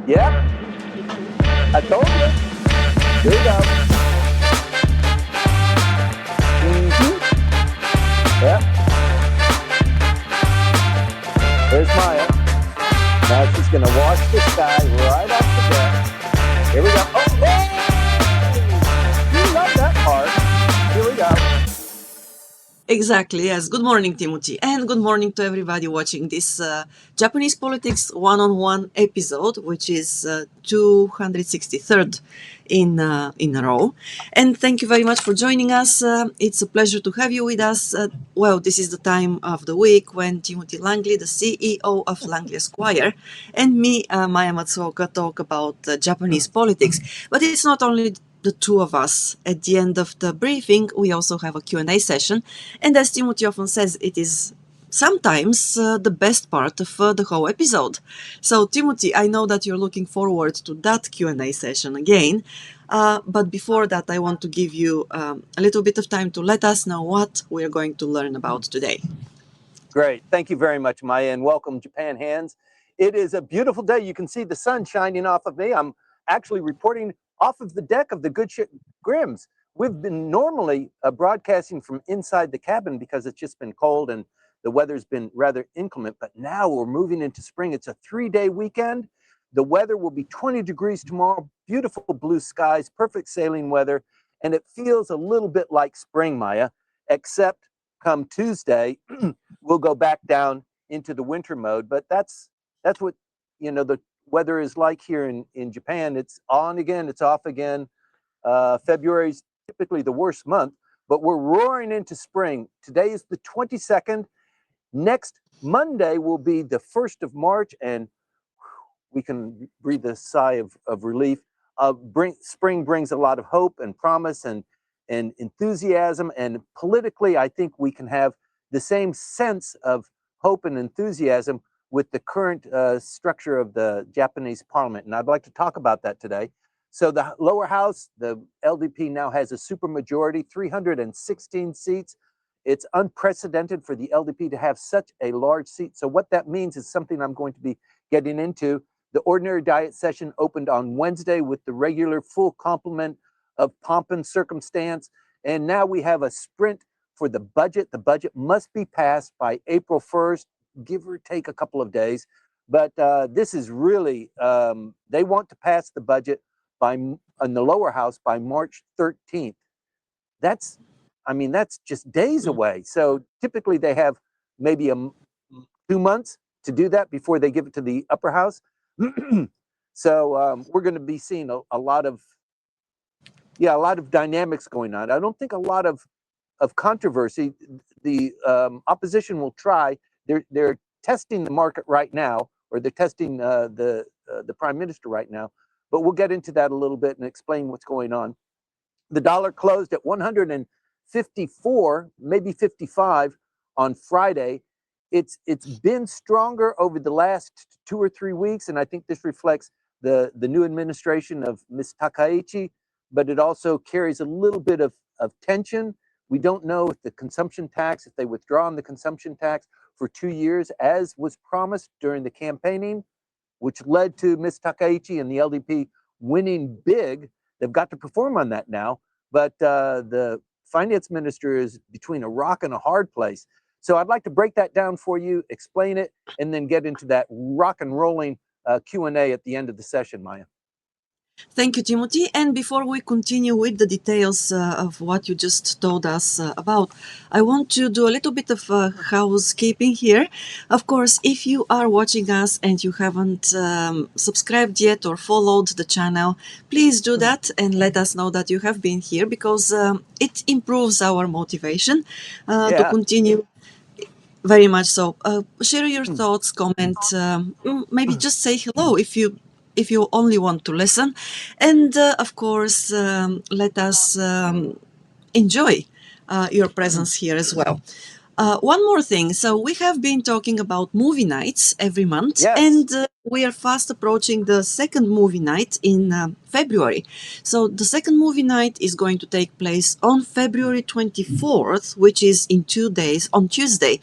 Yep, I told you. Here we go. Yep. There's Maya. Now she's going to wash this guy right off the deck. Here we go. Oh, hey! You love that part. Here we go. Exactly, yes. Good morning, Timothy, and good morning to everybody watching this Japanese Politics One-on-One episode, which is 263rd in a row. And thank you very much for joining us. It's a pleasure to have you with us. Well, this is the time of the week when Timothy Langley, the CEO of Langley Esquire, and me, Maya Matsuoka, talk about Japanese politics. But it's not only the two of us. At the end of the briefing, we also have a Q&A session. And as Timothy often says, it is sometimes the best part of the whole episode. So, Timothy, I know that you're looking forward to that Q&A session again. But before that, I want to give you a little bit of time to let us know what we're going to learn about today. Great. Thank you very much, Maya, and welcome, Japan Hands. It is a beautiful day. You can see the sun shining off of me. I'm actually reporting off of the deck of the Good Ship Grims. We've been normally broadcasting from inside the cabin because it's just been cold and the weather's been rather inclement, but now we're moving into spring. It's a 3-day weekend. The weather will be 20 degrees tomorrow, beautiful blue skies, perfect sailing weather, and it feels a little bit like spring, Maya, except come Tuesday, we'll go back down into the winter mode, but that's what, the weather is like here in Japan. It's on again, it's off again. February is typically the worst month, but we're roaring into spring. Today is the 22nd. Next Monday will be the 1st of March, and we can breathe a sigh of relief. Spring brings a lot of hope and promise and enthusiasm, and politically, I think we can have the same sense of hope and enthusiasm with the current structure of the Japanese parliament. And I'd like to talk about that today. So the lower house, the LDP now has a supermajority, 316 seats. It's unprecedented for the LDP to have such a large seat. So what that means is something I'm going to be getting into. The ordinary diet session opened on Wednesday with the regular full complement of pomp and circumstance. And now we have a sprint for the budget. The budget must be passed by April 1st, give or take a couple of days. But this is really, they want to pass the budget in the lower house by March 13th. That's just days away. So typically they have maybe 2 months to do that before they give it to the upper house. So we're going to be seeing a lot of dynamics going on. I don't think a lot of controversy. The opposition will try. They're testing the market right now, or they're testing the prime minister right now. But we'll get into that a little bit and explain what's going on. The dollar closed at 154, maybe 55 on Friday. It's been stronger over the last 2 or 3 weeks, and I think this reflects the new administration of Ms. Takaichi, but it also carries a little bit of tension. We don't know if the consumption tax, if they withdraw on the consumption tax for 2 years, as was promised during the campaigning, which led to Ms. Takaichi and the LDP winning big. They've got to perform on that now, but the finance minister is between a rock and a hard place. So I'd like to break that down for you, explain it, and then get into that rock and rolling Q&A at the end of the session, Maya. Thank you, Timothy. And before we continue with the details of what you just told us about, I want to do a little bit of housekeeping here. Of course, if you are watching us and you haven't subscribed yet or followed the channel, please do that and let us know that you have been here, because it improves our motivation to continue. Very much so. Share your thoughts, comment, maybe just say hello if you only want to listen. And of course, let us enjoy your presence here as well. One more thing. So we have been talking about movie nights every month, Yes. and we are fast approaching the second movie night in February. So the second movie night is going to take place on February 24th, which is in 2 days, on Tuesday.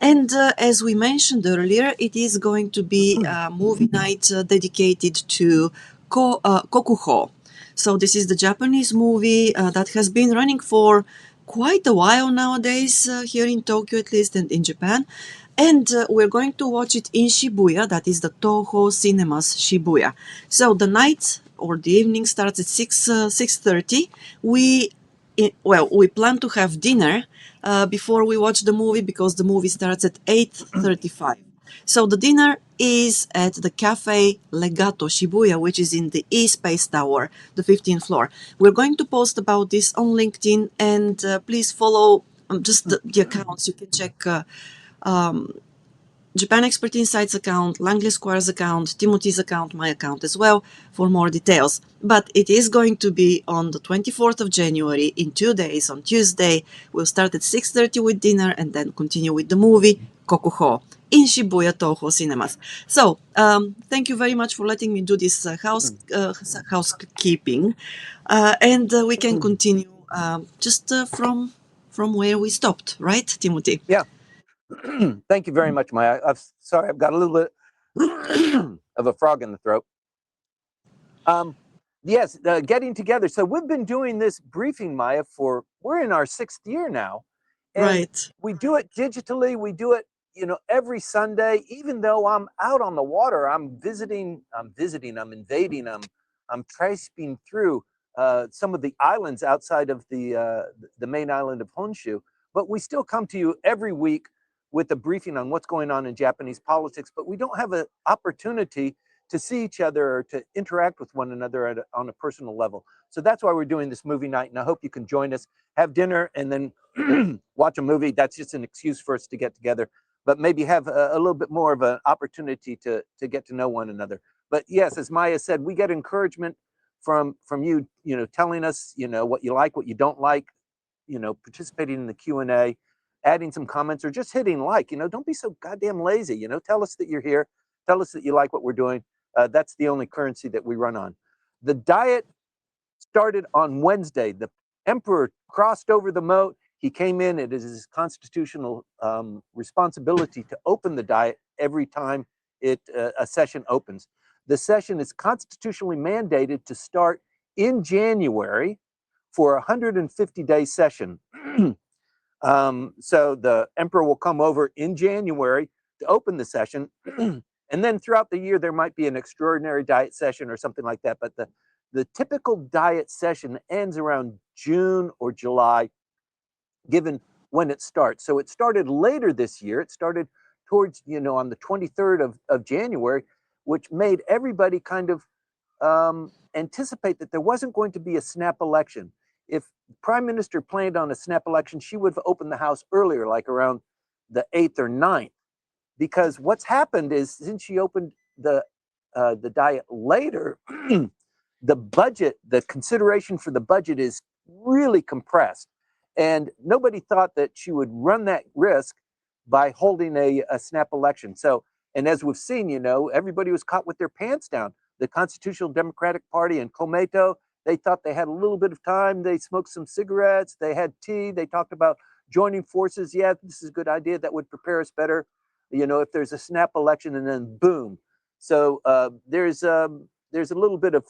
And as we mentioned earlier, it is going to be a movie night dedicated to Kokuho. So this is the Japanese movie that has been running for quite a while nowadays, here in Tokyo at least, and in Japan. And we're going to watch it in Shibuya, that is the Toho Cinemas Shibuya. So the night or the evening starts at 6:30. We plan to have dinner before we watch the movie because the movie starts at 8:35. So the dinner is at the Cafe Legato Shibuya, which is in the E-Space Tower, the 15th floor. We're going to post about this on LinkedIn, and please follow just the accounts. You can check Japan Expert Insights account, Langley Square's account, Timothy's account, my account as well, for more details. But it is going to be on the 24th of January, in 2 days, on Tuesday. We'll start at 6:30 with dinner and then continue with the movie Kokuho in Shibuya Toho Cinemas. So, thank you very much for letting me do this housekeeping. And we can continue just from where we stopped, right, Timothy? Yeah. Thank you very much, Maya. Sorry, I've got a little bit of a frog in the throat. Yes, getting together. So we've been doing this briefing, Maya, we're in our 6th year now. And right. We do it digitally. We do it, every Sunday. Even though I'm out on the water, I'm invading, I'm tracing through some of the islands outside of the main island of Honshu. But we still come to you every week with a briefing on what's going on in Japanese politics. But we don't have an opportunity to see each other or to interact with one another on a personal level. So that's why we're doing this movie night, and I hope you can join us, have dinner, and then watch a movie. That's just an excuse for us to get together, but maybe have a little bit more of an opportunity to get to know one another. But yes, as Maya said, we get encouragement from you, telling us, what you like, what you don't like, participating in the Q&A, adding some comments, or just hitting like. Don't be so goddamn lazy. Tell us that you're here. Tell us that you like what we're doing. That's the only currency that we run on. The diet started on Wednesday. The emperor crossed over the moat. He came in. It is his constitutional responsibility to open the diet every time a session opens. The session is constitutionally mandated to start in January for a 150-day session. So the emperor will come over in January to open the session. And then throughout the year, there might be an extraordinary diet session or something like that. But the typical diet session ends around June or July, given when it starts. So it started later this year. It started towards, on the 23rd of January, which made everybody kind of anticipate that there wasn't going to be a snap election. If the Prime Minister planned on a snap election, she would have opened the House earlier, like around the 8th or 9th. Because what's happened is, since she opened the diet later, the budget, the consideration for the budget is really compressed. And nobody thought that she would run that risk by holding a snap election. So, and as we've seen, everybody was caught with their pants down. The Constitutional Democratic Party and Komeito, they thought they had a little bit of time. They smoked some cigarettes. They had tea. They talked about joining forces. Yeah, this is a good idea. That would prepare us better, if there's a snap election, and then boom. So there's a little bit of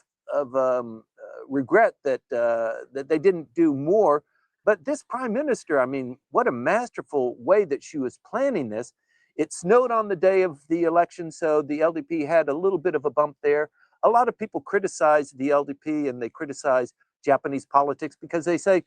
regret that that they didn't do more. But this prime minister, I mean, what a masterful way that she was planning this. It snowed on the day of the election, so the LDP had a little bit of a bump there. A lot of people criticize the LDP and they criticize Japanese politics because they say,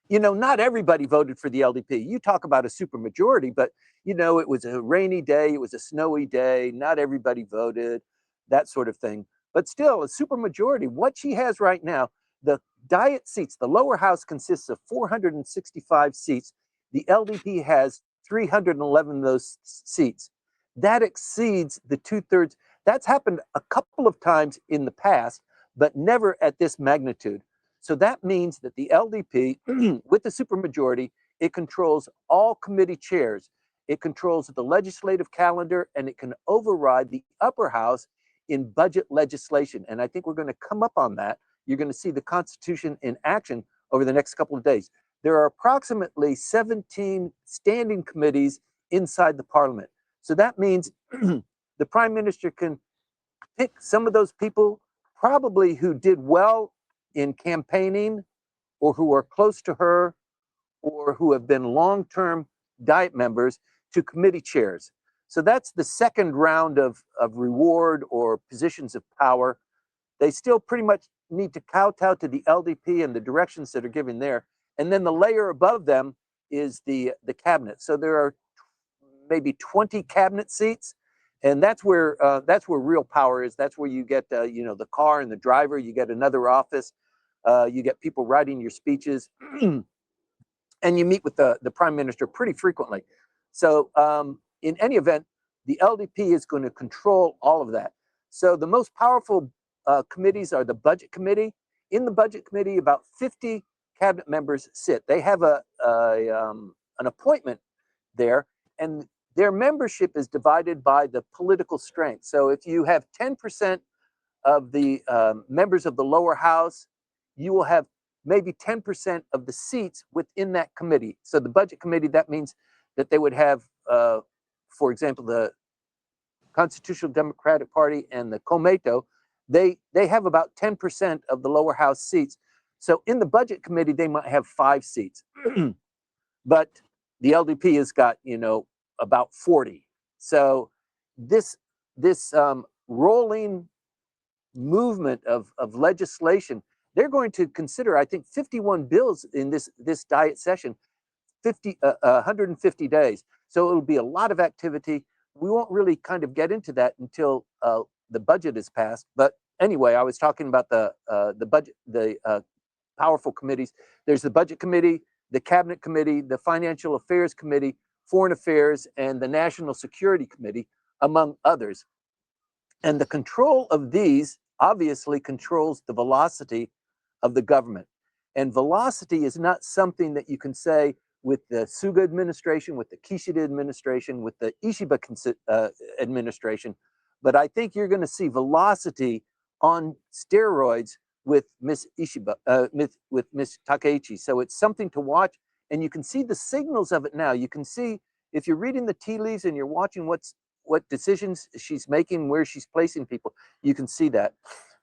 not everybody voted for the LDP. You talk about a supermajority, but, it was a rainy day, it was a snowy day, not everybody voted, that sort of thing. But still, a supermajority, what she has right now, the diet seats, the lower house consists of 465 seats. The LDP has 311 of those seats. That exceeds the 2/3. That's happened a couple of times in the past, but never at this magnitude. So that means that the LDP, with the supermajority, it controls all committee chairs. It controls the legislative calendar, and it can override the upper house in budget legislation. And I think we're going to come up on that. You're going to see the Constitution in action over the next couple of days. There are approximately 17 standing committees inside the parliament. So that means the prime minister can pick some of those people probably who did well in campaigning or who are close to her or who have been long-term Diet members to committee chairs. So that's the second round of reward or positions of power. They still pretty much need to kowtow to the LDP and the directions that are given there. And then the layer above them is the cabinet. So there are maybe 20 cabinet seats, and that's where real power is. That's where you get the car and the driver. You get another office. You get people writing your speeches, and you meet with the prime minister pretty frequently. So in any event, the LDP is going to control all of that. So the most powerful committees are the budget committee. In the budget committee, about 50 cabinet members sit. They have an appointment there, and their membership is divided by the political strength. So if you have 10% of the members of the lower house, you will have maybe 10% of the seats within that committee. So the budget committee, that means that they would have, for example, the Constitutional Democratic Party and the Komeito, they have about 10% of the lower house seats. So in the budget committee, they might have 5 seats. But the LDP has got, about 40. So this rolling movement of legislation, they're going to consider, I think, 51 bills in this Diet session, 150 days. So it'll be a lot of activity. We won't really kind of get into that until the budget is passed. But anyway, I was talking about the budget, the powerful committees. There's the budget committee, the cabinet committee, the financial affairs committee, foreign affairs, and the national security committee, among others. And the control of these obviously controls the velocity of the government. And velocity is not something that you can say with the Suga administration, with the Kishida administration, with the Ishiba administration. But I think you're going to see velocity on steroids with Miss Ishiba, with Miss Takaichi. So it's something to watch, and you can see the signals of it now. You can see, if you're reading the tea leaves and you're watching what decisions she's making, where she's placing people, you can see that.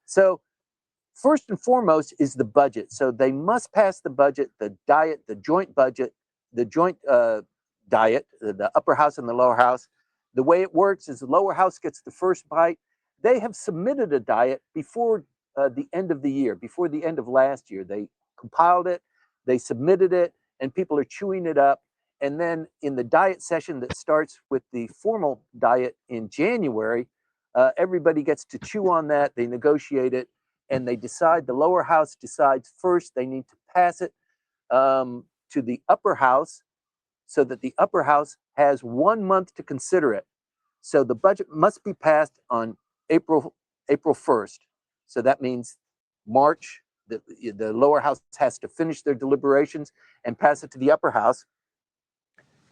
So first and foremost is the budget. So they must pass the budget, the Diet, the joint budget, the joint Diet, the upper house and the lower house. The way it works is the lower house gets the first bite. They have submitted a Diet before the end of the year, before the end of last year. They compiled it, they submitted it, and people are chewing it up. And then in the Diet session that starts with the formal Diet in January, everybody gets to chew on that, they negotiate it, and they decide, the lower house decides first they need to pass it to the upper house, so that the upper house has 1 month to consider it. So the budget must be passed on April 1st. So that means March, the lower house has to finish their deliberations and pass it to the upper house.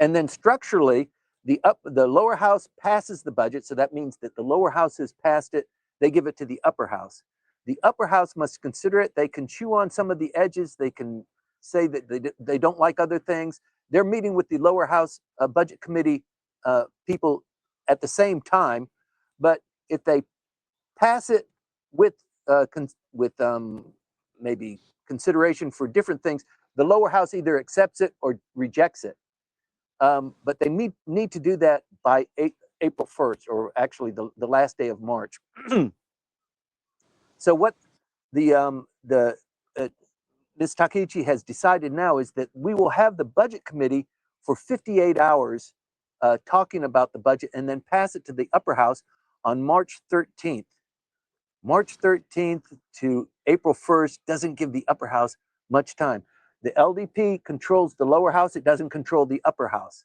And then structurally, the lower house passes the budget. So that means that the lower house has passed it. They give it to the upper house. The upper house must consider it. They can chew on some of the edges. They can say that they don't like other things. They're meeting with the lower house budget committee people at the same time. But if they pass it with maybe consideration for different things, the lower house either accepts it or rejects it. But they need to do that by April 1st, or actually the last day of March. So what Ms. Takaichi has decided now is that we will have the budget committee for 58 hours talking about the budget, and then pass it to the upper house on March 13th. March 13th to April 1st doesn't give the upper house much time. The LDP controls the lower house, it doesn't control the upper house.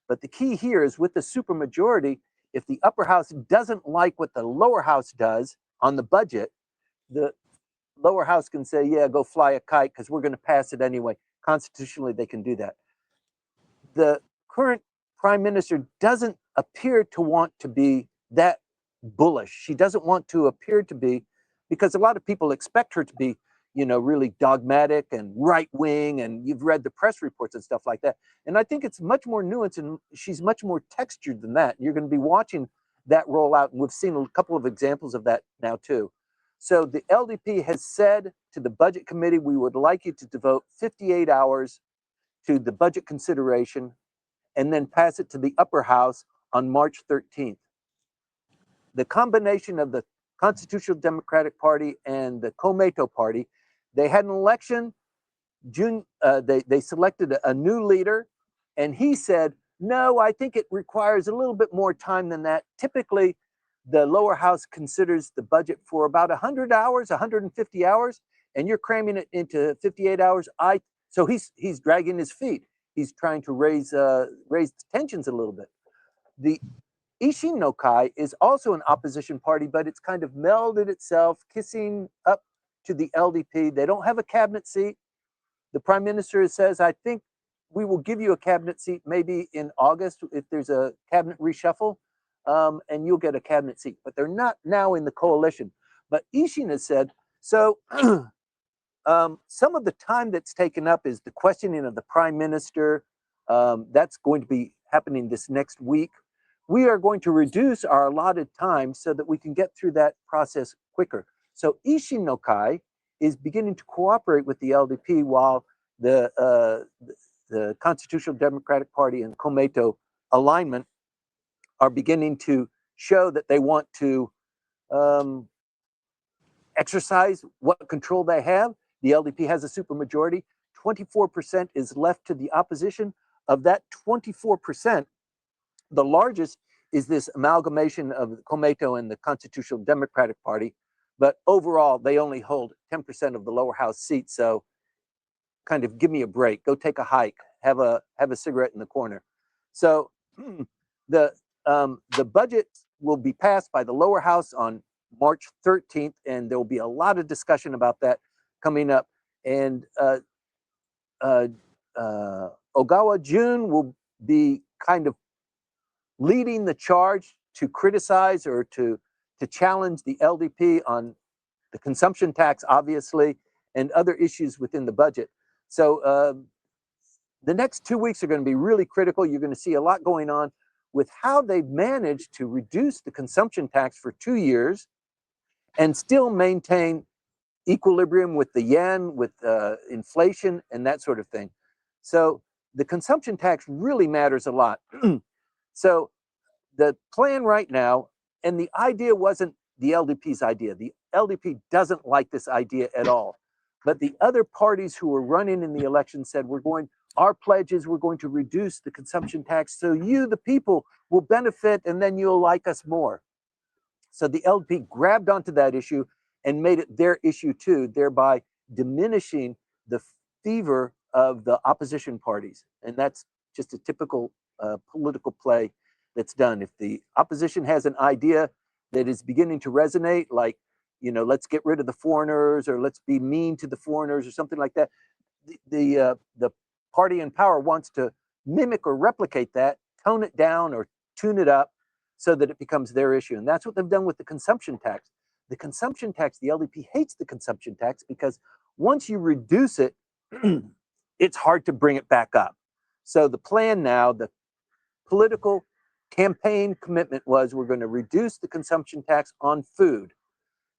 But the key here is, with the supermajority, if the upper house doesn't like what the lower house does on the budget, the lower house can say, yeah, go fly a kite, because we're going to pass it anyway. Constitutionally, they can do that. the current prime minister doesn't appear to want to be that bullish. She doesn't want to appear to be, because a lot of people expect her to be, really dogmatic and right wing, and you've read the press reports and stuff like that. And I think it's much more nuanced, and she's much more textured than that. You're going to be watching that roll out, and we've seen a couple of examples of that now too. So the LDP has said to the budget committee, we would like you to devote 58 hours to the budget consideration and then pass it to the upper house on March 13th. The combination of the Constitutional Democratic Party and the Komeito Party, they had an election. They selected a new leader, and he said, no, I think it requires a little bit more time than that. Typically, the lower house considers the budget for about 100 hours, 150 hours, and you're cramming it into 58 hours. So he's dragging his feet. He's trying to raise tensions a little bit. The Isshin no Kai is also an opposition party, but it's kind of melded itself, kissing up to the LDP. They don't have a cabinet seat. The prime minister says, I think we will give you a cabinet seat maybe in August if there's a cabinet reshuffle, and you'll get a cabinet seat. But they're not now in the coalition. But Isshin has said, so some of the time that's taken up is the questioning of the prime minister. That's going to be happening this next week. We are going to reduce our allotted time so that we can get through that process quicker. So Isshin no Kai is beginning to cooperate with the LDP, while the Constitutional Democratic Party and Komeito alignment are beginning to show that they want to exercise what control they have. The LDP has a supermajority. 24% is left to the opposition. Of that 24%, the largest is this amalgamation of Komeito and the Constitutional Democratic Party. But overall, they only hold 10% of the lower house seats. So kind of give me a break. Go take a hike. Have a cigarette in the corner. So the budget will be passed by the lower house on March 13th, and there will be a lot of discussion about that coming up. And Ogawa Jun will be kind of leading the charge to criticize or to challenge the LDP on the consumption tax, obviously, and other issues within the budget. So the next 2 weeks are going to be really critical. You're going to see a lot going on with how they've managed to reduce the consumption tax for 2 years and still maintain equilibrium with the yen, with inflation, and that sort of thing. So the consumption tax really matters a lot. So the plan right now, and the idea wasn't the LDP's idea. The LDP doesn't like this idea at all. But the other parties who were running in the election said, our pledge is we're going to reduce the consumption tax so you, the people, will benefit, and then you'll like us more. So the LDP grabbed onto that issue and made it their issue too, thereby diminishing the fever of the opposition parties. And that's just a typical political play that's done. If the opposition has an idea that is beginning to resonate, like, let's get rid of the foreigners, or let's be mean to the foreigners, or something like that, the party in power wants to mimic or replicate that, tone it down or tune it up so that it becomes their issue. And that's what they've done with the consumption tax. The consumption tax, the LDP hates the consumption tax because once you reduce it, it's hard to bring it back up. So the plan now, the political campaign commitment was, we're going to reduce the consumption tax on food.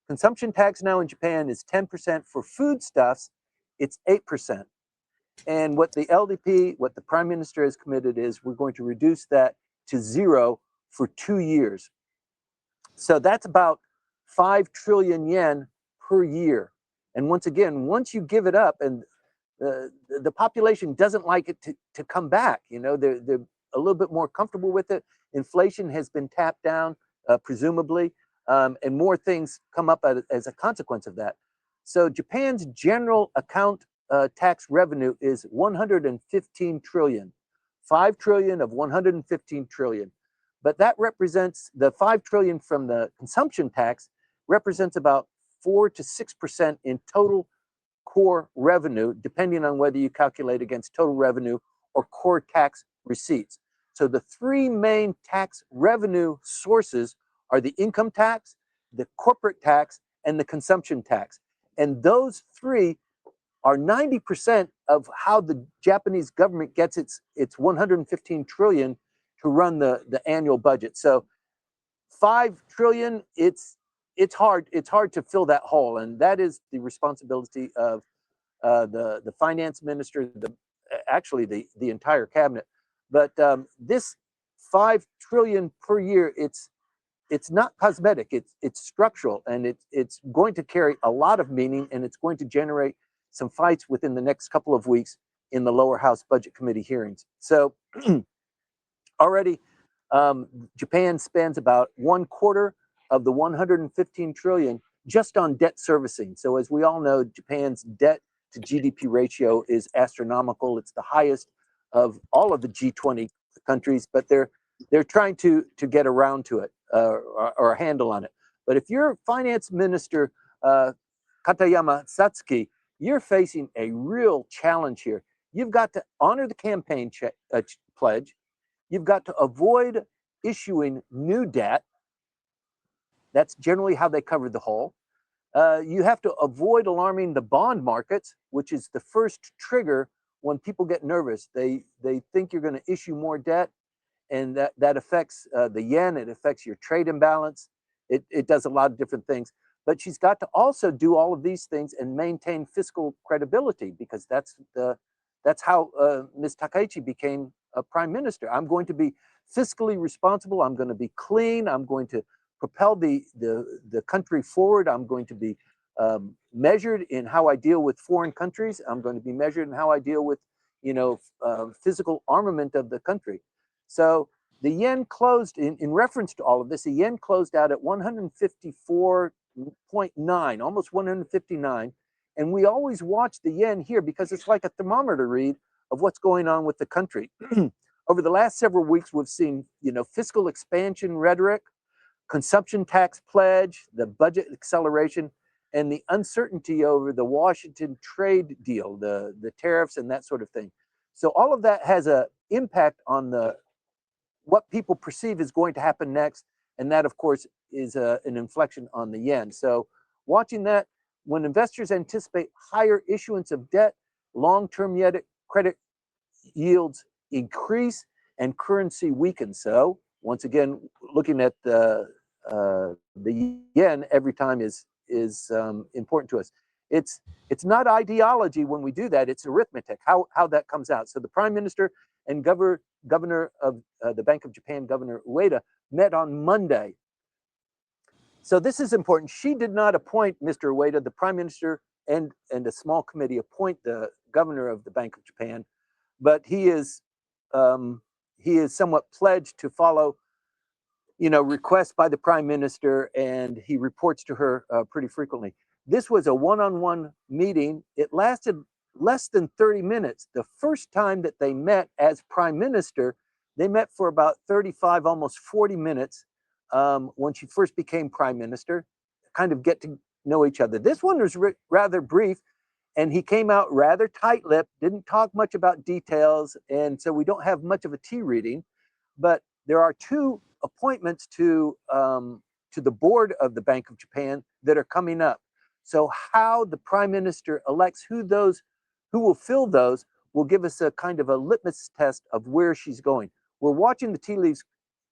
Consumption tax now in Japan is 10%. For foodstuffs, it's 8%. And what the LDP, what the prime minister has committed is, we're going to reduce that to 0 for 2 years. So that's about 5 trillion yen per year. And once again, once you give it up, and the population doesn't like it to come back, they're a little bit more comfortable with it. Inflation has been tapped down, presumably, and more things come up as a consequence of that. So Japan's general account tax revenue is 115 trillion. 5 trillion of 115 trillion. But that represents, the 5 trillion from the consumption tax represents about 4 to 6% in total core revenue, depending on whether you calculate against total revenue or core tax receipts. So the three main tax revenue sources are the income tax, the corporate tax, and the consumption tax. And those three are 90% of how the Japanese government gets its 115 trillion to run the annual budget. So 5 trillion, it's hard to fill that hole, and that is the responsibility of the finance minister, actually the entire cabinet. But this 5 trillion per year, it's not cosmetic, it's structural, and it's going to carry a lot of meaning, and it's going to generate some fights within the next couple of weeks in the lower house budget committee hearings. So already Japan spends about 1/4 of the 115 trillion just on debt servicing. So as we all know, Japan's debt to GDP ratio is astronomical. It's the highest of all of the G20 countries, but they're trying to get around to it or a handle on it. But if you're Finance Minister Katayama Satsuki, you're facing a real challenge here. You've got to honor the campaign pledge. You've got to avoid issuing new debt. That's generally how they covered the hole. You have to avoid alarming the bond markets, which is the first trigger when people get nervous. They think you're going to issue more debt, and that affects the yen. It affects your trade imbalance. It does a lot of different things. But she's got to also do all of these things and maintain fiscal credibility, because that's how Ms. Takaichi became a prime minister. I'm going to be fiscally responsible. I'm going to be clean. I'm going to propel the country forward. I'm going to be measured in how I deal with foreign countries. I'm going to be measured in how I deal with, physical armament of the country. So the yen closed, in reference to all of this, the yen closed out at 154.9, almost 159. And we always watch the yen here because it's like a thermometer read of what's going on with the country. Over the last several weeks, we've seen, fiscal expansion rhetoric, consumption tax pledge, the budget acceleration, and the uncertainty over the Washington trade deal, the tariffs and that sort of thing. So all of that has an impact on what people perceive is going to happen next, and that, of course, is an inflection on the yen. So watching that, when investors anticipate higher issuance of debt, long-term credit yields increase and currency weakens. So once again, looking at the yen every time is important to us. It's not ideology when we do that. It's arithmetic, how that comes out. So the prime minister and governor of the Bank of Japan, Governor Wheter, met on Monday. So this is important. She did not appoint Mr. Wheter. The prime minister and a small committee appoint the governor of the Bank of Japan, but he is somewhat pledged to follow requests by the prime minister, and he reports to her pretty frequently. This was a one-on-one meeting. It lasted less than 30 minutes. The first time that they met as prime minister, they met for about 35, almost 40 minutes when she first became prime minister, kind of get to know each other. This one was rather brief, and he came out rather tight-lipped, didn't talk much about details, and so we don't have much of a tea reading. But there are two appointments to the board of the Bank of Japan that are coming up. So how the prime minister elects who will fill those will give us a kind of a litmus test of where she's going. We're watching the tea leaves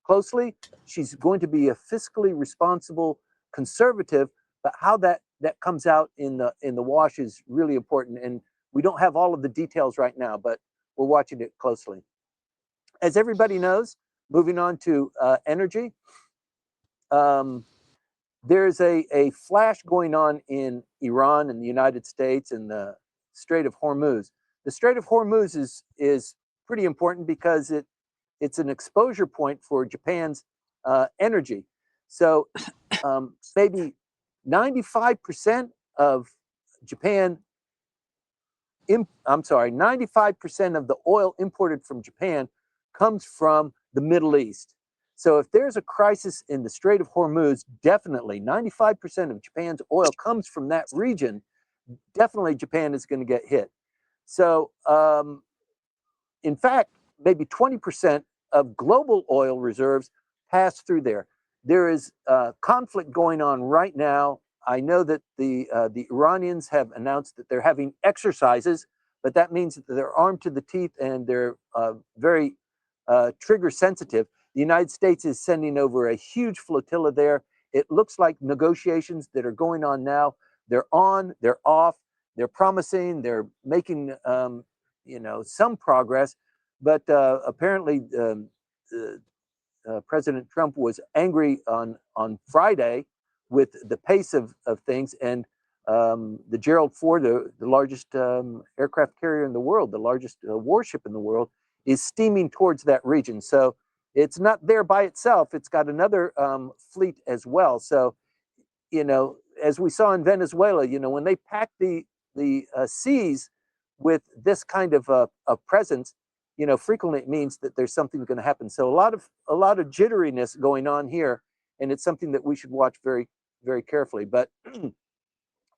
closely. She's going to be a fiscally responsible conservative, but how that comes out in the wash is really important. And we don't have all of the details right now, but we're watching it closely. As everybody knows, moving on to energy, there's a flash going on in Iran and the United States and the Strait of Hormuz. The Strait of Hormuz is pretty important because it's an exposure point for Japan's energy. So maybe 95% of 95% of the oil imported from Japan comes from the Middle East. So if there's a crisis in the Strait of Hormuz, definitely 95% of Japan's oil comes from that region. Definitely Japan is going to get hit. So in fact, maybe 20% of global oil reserves pass through there. There is conflict going on right now. I know that the Iranians have announced that they're having exercises, but that means that they're armed to the teeth and they're very trigger sensitive. The United States is sending over a huge flotilla there. It looks like negotiations that are going on now. They're on, they're off, they're promising, they're making some progress, but apparently President Trump was angry on Friday with the pace of things, and the Gerald Ford, the largest aircraft carrier in the world, the largest warship in the world, is steaming towards that region. So it's not there by itself. It's got another fleet as well. So, as we saw in Venezuela, when they pack the seas with this kind of a presence, frequently it means that there's something going to happen. So a lot of jitteriness going on here, and it's something that we should watch very, very carefully. But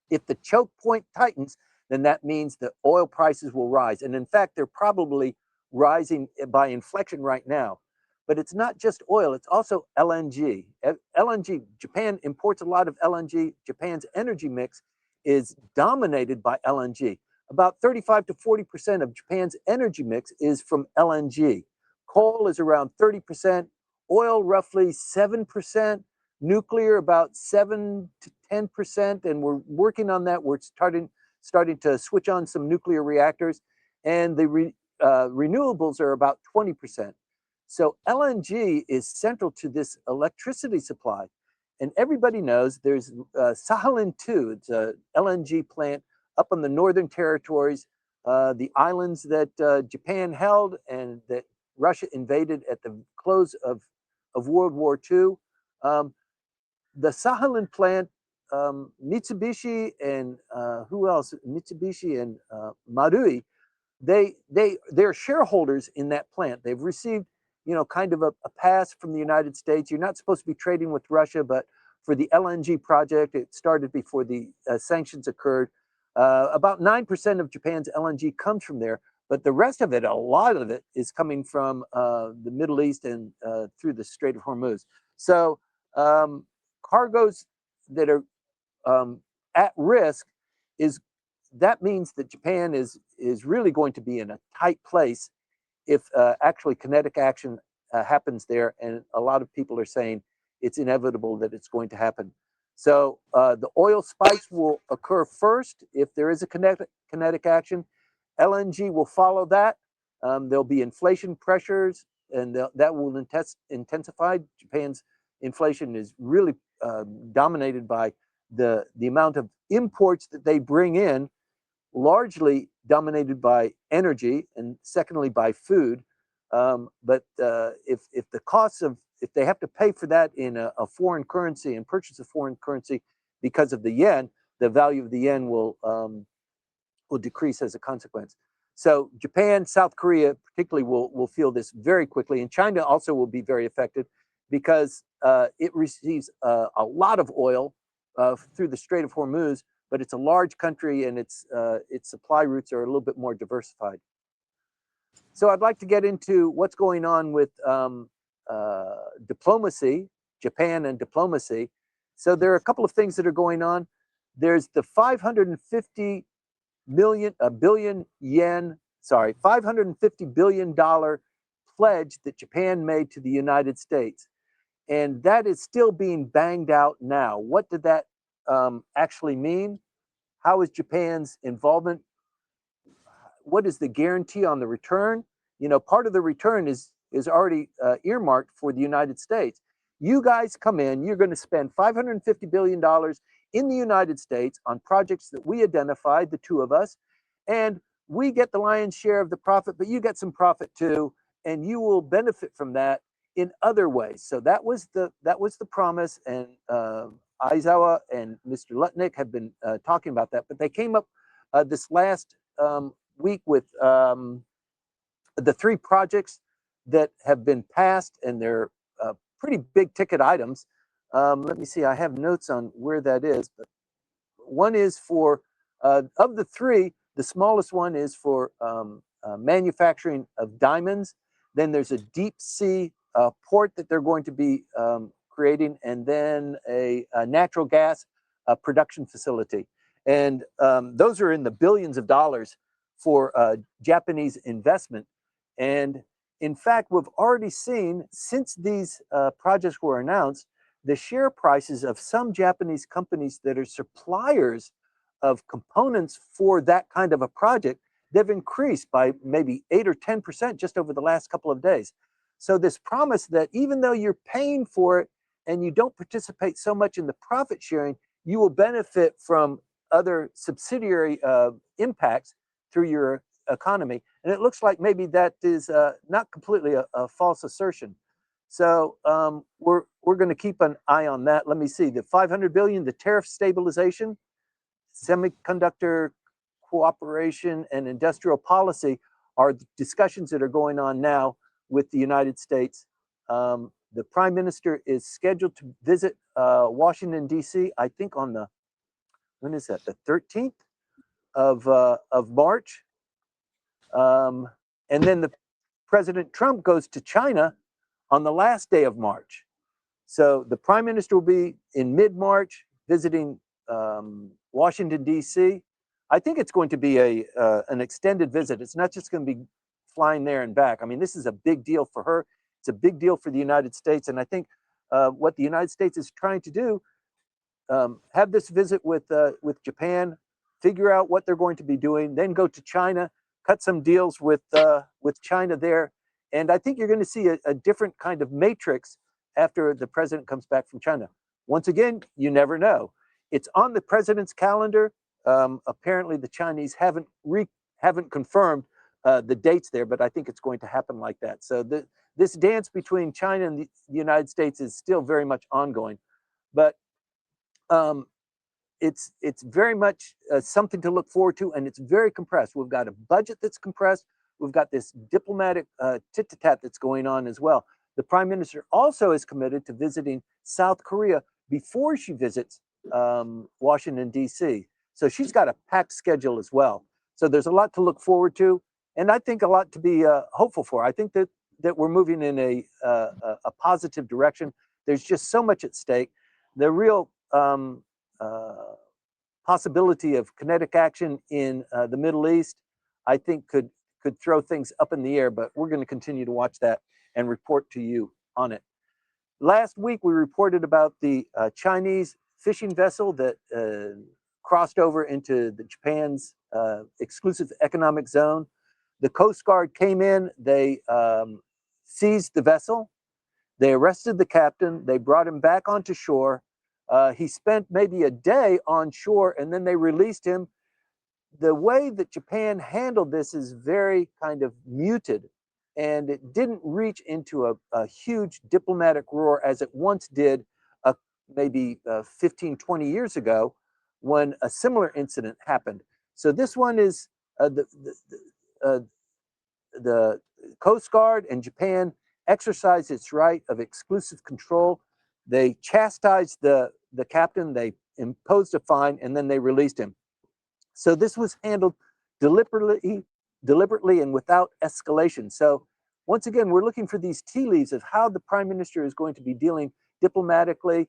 if the choke point tightens, then that means that oil prices will rise. And in fact, they're probably rising by inflection right now. But it's not just oil, it's also LNG. LNG, Japan imports a lot of LNG. Japan's energy mix is dominated by LNG. About 35 to 40% of Japan's energy mix is from LNG. Coal is around 30%, oil roughly 7%, nuclear about 7 to 10%, and we're working on that. We're starting to switch on some nuclear reactors, and the renewables are about 20%. So LNG is central to this electricity supply. And everybody knows there's Sakhalin 2, it's an LNG plant up on the Northern Territories, the islands that Japan held and that Russia invaded at the close of World War II. The Sakhalin plant, Mitsubishi and who else? Mitsubishi and Marui, they're shareholders in that plant. They've received, kind of a pass from the United States. You're not supposed to be trading with Russia, but for the LNG project, it started before the sanctions occurred. About 9% of Japan's LNG comes from there, but the rest of it, a lot of it, is coming from the Middle East and through the Strait of Hormuz. So cargoes that are at risk that means that Japan is really going to be in a tight place if actually kinetic action happens there, and a lot of people are saying it's inevitable that it's going to happen. So the oil spikes will occur first if there is a kinetic action. LNG will follow that. There'll be inflation pressures, and that will intensify. Japan's inflation is really dominated by the amount of imports that they bring in, largely dominated by energy and secondly by food. But if the costs if they have to pay for that in a foreign currency and purchase a foreign currency because of the yen, the value of the yen will decrease as a consequence. So Japan, South Korea particularly will feel this very quickly, and China also will be very affected because it receives a lot of oil through the Strait of Hormuz, but it's a large country and its supply routes are a little bit more diversified. So I'd like to get into what's going on with diplomacy, Japan and diplomacy. So there are a couple of things that are going on. There's the 550 billion pledge that Japan made to the United States. And that is still being banged out now. What did that actually mean? How is Japan's involvement? What is the guarantee on the return? Part of the return is already earmarked for the United States. You guys come in, you're going to spend $550 billion in the United States on projects that we identified, the two of us, and we get the lion's share of the profit, but you get some profit too, and you will benefit from that in other ways. So that was the promise, and Aizawa and Mr. Lutnick have been talking about that, but they came up this last week with the three projects that have been passed, and they're pretty big ticket items. Let me see, I have notes on where that is, but one is for, of the three, the smallest one is for manufacturing of diamonds, Then there's a deep sea port that they're going to be creating, and then a natural gas production facility. And those are in the billions of dollars for Japanese investment. And in fact, we've already seen, since these projects were announced, the share prices of some Japanese companies that are suppliers of components for that kind of a project, they've increased by maybe 8 or 10% just over the last couple of days. So this promise that even though you're paying for it and you don't participate so much in the profit sharing, you will benefit from other subsidiary impacts through your economy. And it looks like maybe that is not completely a false assertion. So we're going to keep an eye on that. Let me see, the 500 billion, the tariff stabilization, semiconductor cooperation, and industrial policy are discussions that are going on now with the United States. The Prime Minister is scheduled to visit Washington, D.C., I think on the, when is that, the 13th of March. And then President Trump goes to China on the last day of March. So the Prime Minister will be in mid-March visiting Washington, D.C. I think it's going to be an extended visit. It's not just going to be flying there and back. I mean, this is a big deal for her. It's a big deal for the United States. And I think what the United States is trying to do, have this visit with Japan, figure out what they're going to be doing, then go to China, cut some deals with China there. And I think you're going to see a different kind of matrix after the president comes back from China. Once again, you never know. It's on the president's calendar. Apparently, the Chinese haven't confirmed the dates there, but I think it's going to happen like that. So this dance between China and the United States is still very much ongoing. But it's very much something to look forward to, and it's very compressed. We've got a budget that's compressed. We've got this diplomatic tit-to-tat that's going on as well. The Prime Minister also is committed to visiting South Korea before she visits Washington, D.C. So she's got a packed schedule as well. So there's a lot to look forward to, and I think a lot to be hopeful for. I think that we're moving in a positive direction. There's just so much at stake. The real possibility of kinetic action in the Middle East, I think could throw things up in the air, but we're going to continue to watch that and report to you on it. Last week, we reported about the Chinese fishing vessel that crossed over into Japan's exclusive economic zone. The Coast Guard came in, they seized the vessel, they arrested the captain, they brought him back onto shore. He spent maybe a day on shore, and then they released him. The way that Japan handled this is very kind of muted, and it didn't reach into a huge diplomatic roar as it once did maybe 15, 20 years ago when a similar incident happened. So this one is the Coast Guard and Japan exercised its right of exclusive control. They chastised the captain, they imposed a fine, and then they released him. So this was handled deliberately and without escalation. So once again, we're looking for these tea leaves of how the Prime Minister is going to be dealing diplomatically,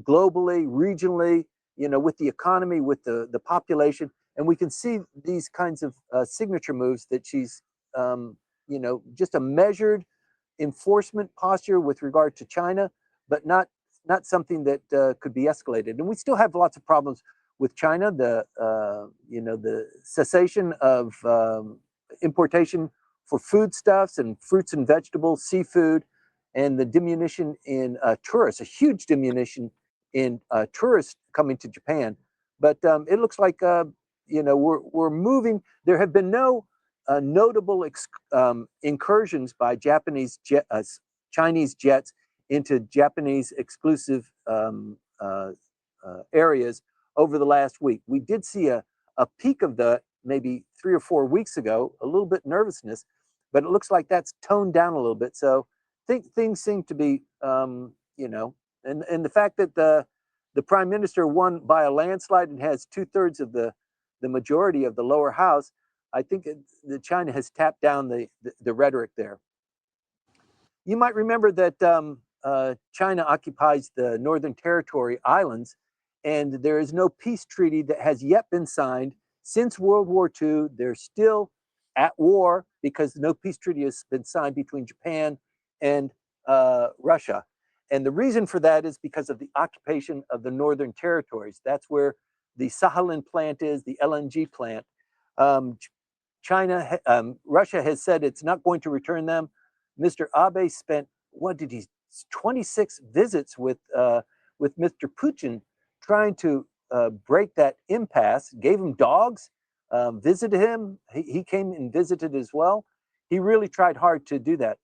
globally, regionally, with the economy, with the population. And we can see these kinds of signature moves that she's, just a measured enforcement posture with regard to China, but not something that could be escalated. And we still have lots of problems with China, the cessation of importation for foodstuffs and fruits and vegetables, seafood, and the diminution in tourists, a huge diminution in tourists coming to Japan. But it looks like we're moving. There have been no notable incursions by Chinese jets into Japanese exclusive areas over the last week. We did see a peak of that maybe 3 or 4 weeks ago, a little bit nervousness, but it looks like that's toned down a little bit. So things seem to be, and the fact that the Prime Minister won by a landslide and has 2/3 of the majority of the lower house, I think that China has tapped down the rhetoric there. You might remember that China occupies the Northern Territory islands, and there is no peace treaty that has yet been signed since World War II. They're still at war because no peace treaty has been signed between Japan and Russia. And the reason for that is because of the occupation of the Northern Territories. That's where the Sakhalin plant is, the LNG plant. Russia has said it's not going to return them. Mr. Abe spent, 26 visits with Mr. Putin trying to break that impasse, gave him dogs, visited him. He came and visited as well. He really tried hard to do that.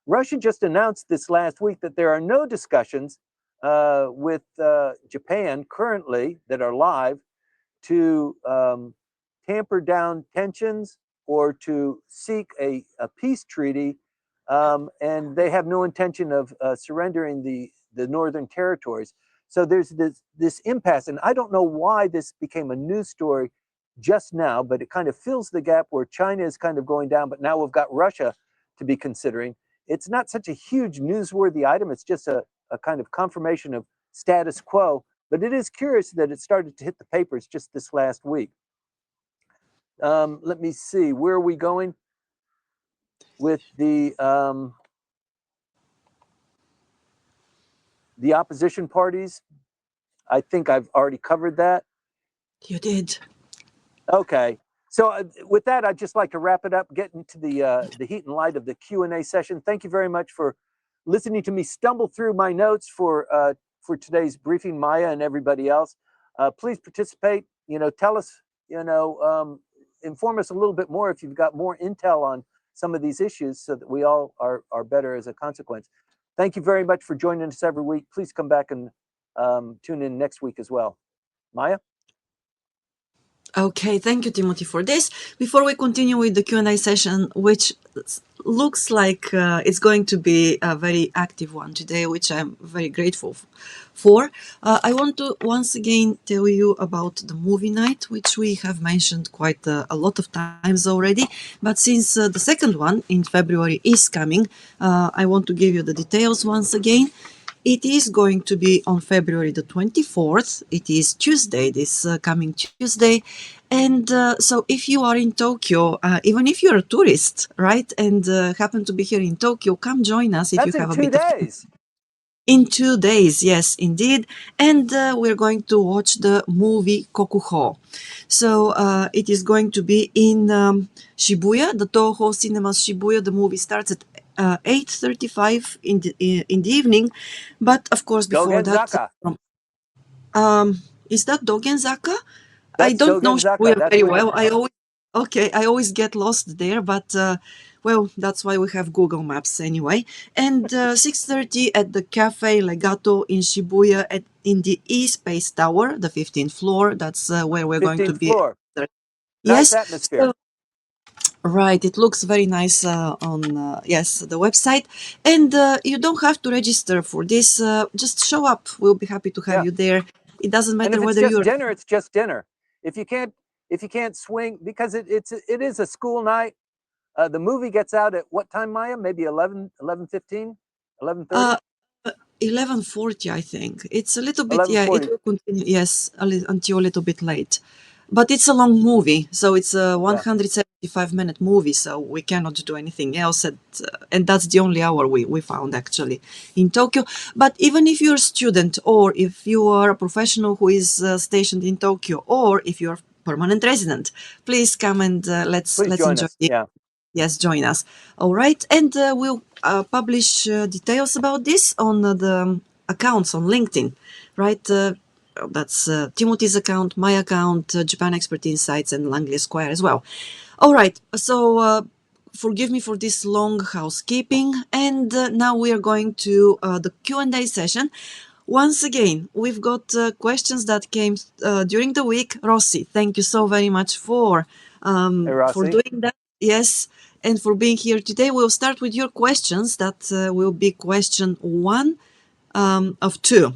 Russia just announced this last week that there are no discussions with Japan currently that are live to tamper down tensions or to seek a peace treaty, and they have no intention of surrendering the Northern Territories. So there's this impasse, and I don't know why this became a news story just now, but it kind of fills the gap where China is kind of going down, but now we've got Russia to be considering. It's not such a huge newsworthy item. It's just a kind of confirmation of status quo, but it is curious that it started to hit the papers just this last week. Let me see, where are we going with the opposition parties? I think I've already covered that. You did. Okay. So with that, I'd just like to wrap it up, get into the heat and light of the Q&A session. Thank you very much for listening to me stumble through my notes for today's briefing, Maya and everybody else. Please participate. Tell us, inform us a little bit more if you've got more intel on some of these issues so that we all are better as a consequence. Thank you very much for joining us every week. Please come back and tune in next week as well. Maya? Okay, thank you, Timothy, for this. Before we continue with the Q&A session, which looks like it's going to be a very active one today, which I'm very grateful for, I want to once again tell you about the movie night, which we have mentioned quite a lot of times already. But since the second one in February is coming, I want to give you the details once again. It is going to be on February the 24th. It is Tuesday, this coming Tuesday. And so if you are in Tokyo, even if you're a tourist, right, and happen to be here in Tokyo, come join us if you have a bit of... That's in 2 days. In 2 days, yes, indeed. And we're going to watch the movie Kokuho. So it is going to be in Shibuya, the Toho Cinemas Shibuya. The movie starts at 8:35 in the evening, but of course before Dogenzaka. that, is that Dogenzaka? I That's don't know Dogenzaka. Shibuya That's very where well. I always get lost there, but well, that's why we have Google Maps anyway. And 6:30 at the Cafe Legato in Shibuya in the E-Space Tower, the 15th floor. That's where we're going to 15th be. floor. Yes. Nice atmosphere. Right, it looks very nice on the website, and you don't have to register for this. Just show up. We'll be happy to have you there. It doesn't matter whether you're... you're... dinner, it's just dinner. If you can't swing, because it is a school night. The movie gets out at what time, Maya? Maybe 11:15, 11:30. 11:40, I think. It's a little bit, 11:40. it will continue, yes, until a little bit late. But it's a long movie, so it's a 175-minute movie, so we cannot do anything else. And that's the only hour we found, actually, in Tokyo. But even if you're a student, or if you are a professional who is stationed in Tokyo, or if you're a permanent resident, please come and let's enjoy it. Yes, join us. All right. And we'll publish details about this on the accounts on LinkedIn, right? That's Timothy's account, my account, Japan Expert Insights, and Langley Esquire as well. All right. So forgive me for this long housekeeping. And now we are going to the Q&A session. Once again, we've got questions that came during the week. Rossi, thank you so very much for doing that. Yes, and for being here today. We'll start with your questions. That will be question 1 of 2.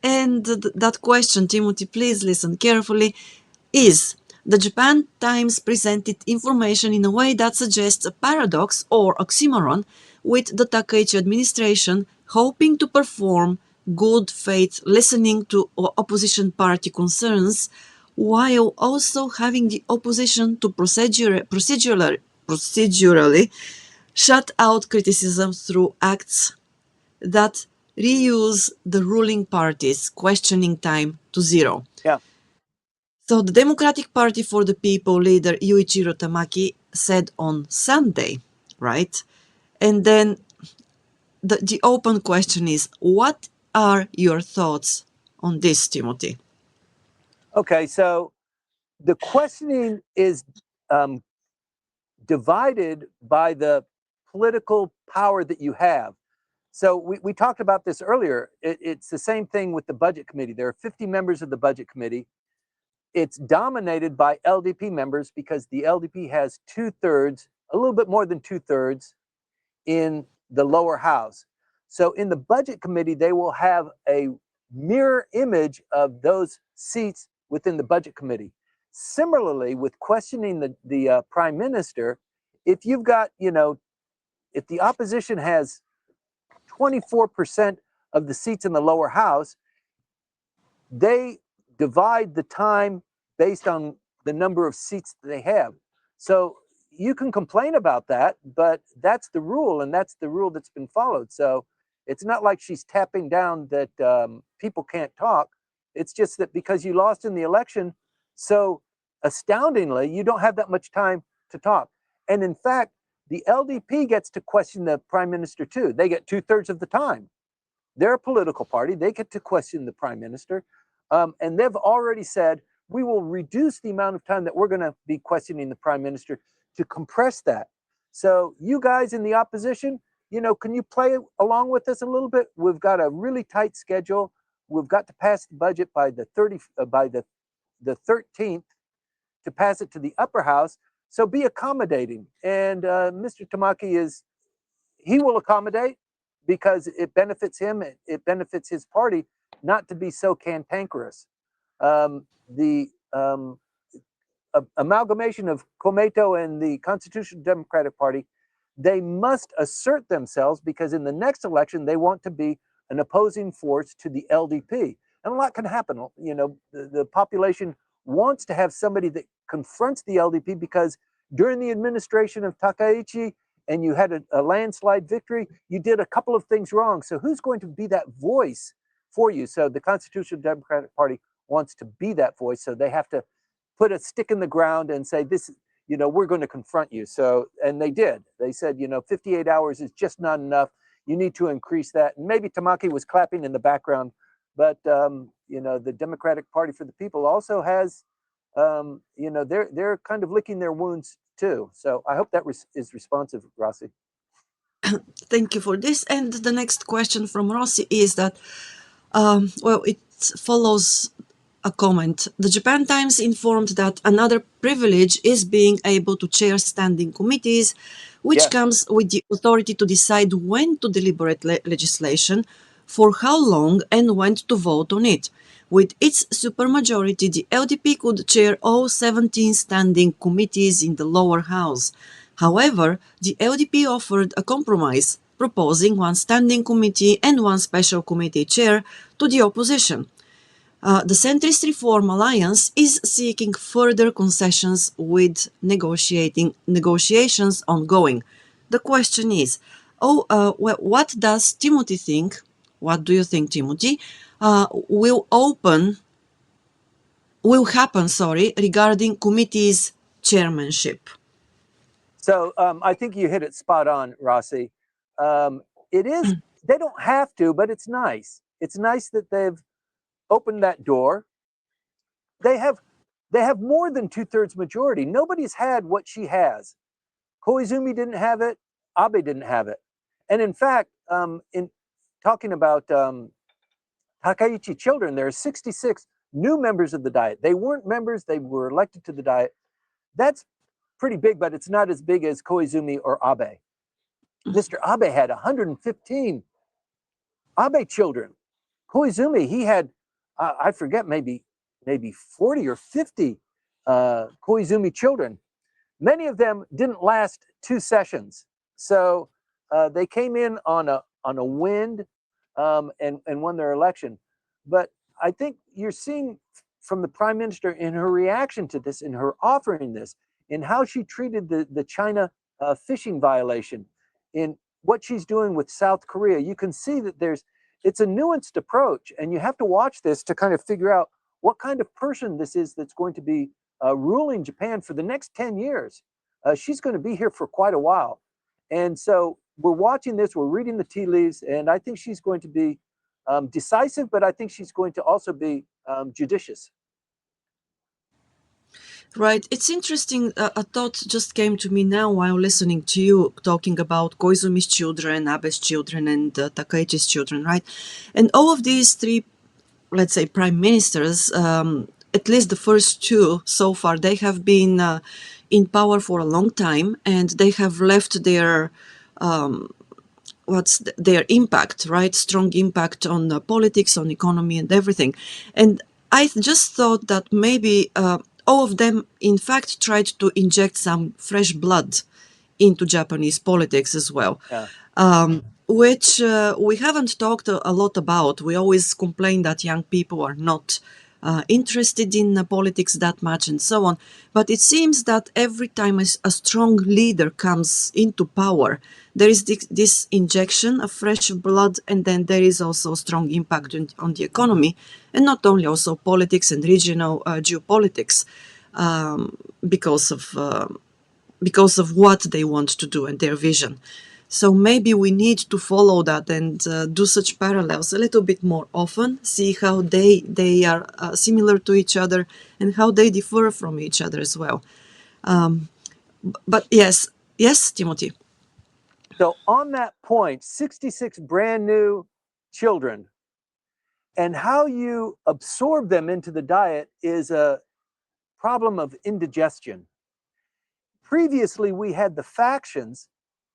And that question, Timothy, please listen carefully, is: the Japan Times presented information in a way that suggests a paradox or oxymoron with the Takaichi administration, hoping to perform good faith listening to opposition party concerns, while also having the opposition to procedurally shut out criticism through acts that reuse the ruling party's questioning time to zero. Yeah. So the Democratic Party for the People leader Yuichiro Tamaki said on Sunday, right? And then the open question is, what are your thoughts on this, Timothy? Okay, so the questioning is divided by the political power that you have. So we talked about this earlier. It's the same thing with the budget committee. There are 50 members of the budget committee. It's dominated by LDP members because the LDP has 2/3, a little bit more than 2/3 in the lower house. So in the budget committee, they will have a mirror image of those seats within the budget committee. Similarly, with questioning the prime minister, if you've got, if the opposition has 24% of the seats in the lower house, they divide the time based on the number of seats that they have. So you can complain about that, but that's the rule, and that's the rule that's been followed. So it's not like she's tapping down that people can't talk. It's just that because you lost in the election, so astoundingly, you don't have that much time to talk. And in fact, the LDP gets to question the prime minister too. They get 2/3 of the time. They're a political party. They get to question the prime minister. And they've already said, we will reduce the amount of time that we're going to be questioning the prime minister to compress that. So you guys in the opposition, can you play along with us a little bit? We've got a really tight schedule. We've got to pass the budget by the 13th to pass it to the upper house. So be accommodating. And Mr. Tamaki he will accommodate because it benefits him, it benefits his party not to be so cantankerous. The amalgamation of Komeito and the Constitutional Democratic Party, they must assert themselves because in the next election, they want to be an opposing force to the LDP. And a lot can happen. The population wants to have somebody that confronts the LDP because during the administration of Takaichi, and you had a landslide victory, you did a couple of things wrong. So who's going to be that voice for you? So the Constitutional Democratic Party wants to be that voice. So they have to put a stick in the ground and say, we're going to confront you. So, and they did. They said, 58 hours is just not enough. You need to increase that. And maybe Tamaki was clapping in the background, but, the Democratic Party for the People also has, they're kind of licking their wounds too. So I hope that is responsive, Rossi. Thank you for this. And the next question from Rossi is that, it follows a comment. The Japan Times informed that another privilege is being able to chair standing committees, which comes with the authority to decide when to deliberate legislation, for how long, and when to vote on it. With its supermajority, the LDP could chair all 17 standing committees in the lower house. However, the LDP offered a compromise, proposing one standing committee and one special committee chair to the opposition. The Centrist Reform Alliance is seeking further concessions with negotiations ongoing. The question is, what does Timothy think? What do you think, Timothy? Will happen, regarding committee's chairmanship? So I think you hit it spot on, Rossi. It is, they don't have to, but it's nice. It's nice that they've opened that door. They have more than 2/3 majority. Nobody's had what she has. Koizumi didn't have it. Abe didn't have it. And in fact, in talking about Takaichi children, there are 66 new members of the Diet. They weren't members, they were elected to the Diet. That's pretty big, but it's not as big as Koizumi or Abe. Mr. Abe had 115 Abe children. Koizumi, he had, I forget, maybe 40 or 50 Koizumi children. Many of them didn't last 2 sessions. So They came in on a wind and won their election. But I think you're seeing from the prime minister in her reaction to this, in her offering this, in how she treated the China fishing violation, in what she's doing with South Korea. You can see that it's a nuanced approach, and you have to watch this to kind of figure out what kind of person this is that's going to be ruling Japan for the next 10 years. She's going to be here for quite a while. And so we're watching this, we're reading the tea leaves, and I think she's going to be decisive, but I think she's going to also be judicious. Right. It's interesting. A thought just came to me now while listening to you talking about Koizumi's children, Abe's children, and Takaichi's children, right? And all of these three, let's say, prime ministers, at least the first two so far, they have been in power for a long time, and they have left their their impact, right? Strong impact on politics, on economy, and everything. And I just thought that maybe all of them, in fact, tried to inject some fresh blood into Japanese politics as well. Yeah. Which we haven't talked a lot about. We always complain that young people are not interested in politics that much and so on. But it seems that every time a strong leader comes into power, there is this injection of fresh blood, and then there is also a strong impact on the economy, and not only also politics and regional geopolitics, because of what they want to do and their vision. So maybe we need to follow that and do such parallels a little bit more often, see how they are similar to each other and how they differ from each other as well. But yes, Timothy. So on that point, 66 brand new children, and how you absorb them into the diet is a problem of indigestion. Previously, we had the factions.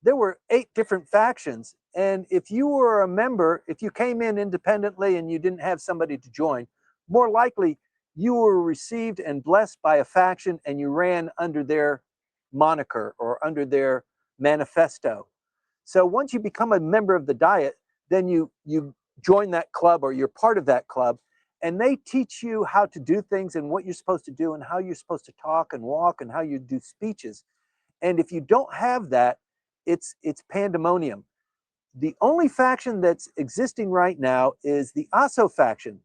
There were 8 different factions. And if you were a member, if you came in independently and you didn't have somebody to join, more likely you were received and blessed by a faction and you ran under their moniker or under their manifesto. So once you become a member of the diet, then you join that club or you're part of that club, and they teach you how to do things and what you're supposed to do and how you're supposed to talk and walk and how you do speeches. And if you don't have that, it's pandemonium. The only faction that's existing right now is the ASO faction.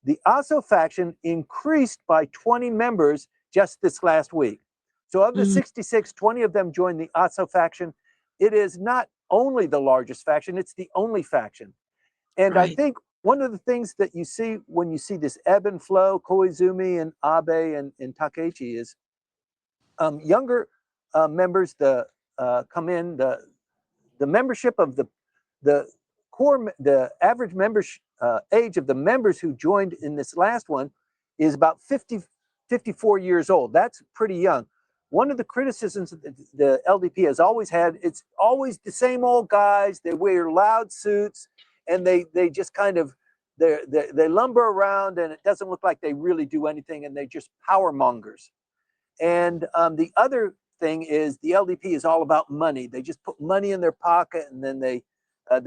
The ASO faction increased by 20 members just this last week. So of the 66, 20 of them joined the ASO faction. It is not only the largest faction, it's the only faction. And Right. I think one of the things that you see when you see this ebb and flow, Koizumi and Abe and Takaichi, is younger members come in. The membership of the core, the average membership age of the members who joined in this last one is about 54 years old. That's pretty young. One of the criticisms that the LDP has always had, it's always the same old guys. They wear loud suits and they just kind of they lumber around, and it doesn't look like they really do anything, and they just power mongers. And the other thing is the LDP is all about money. They just put money in their pocket, and then they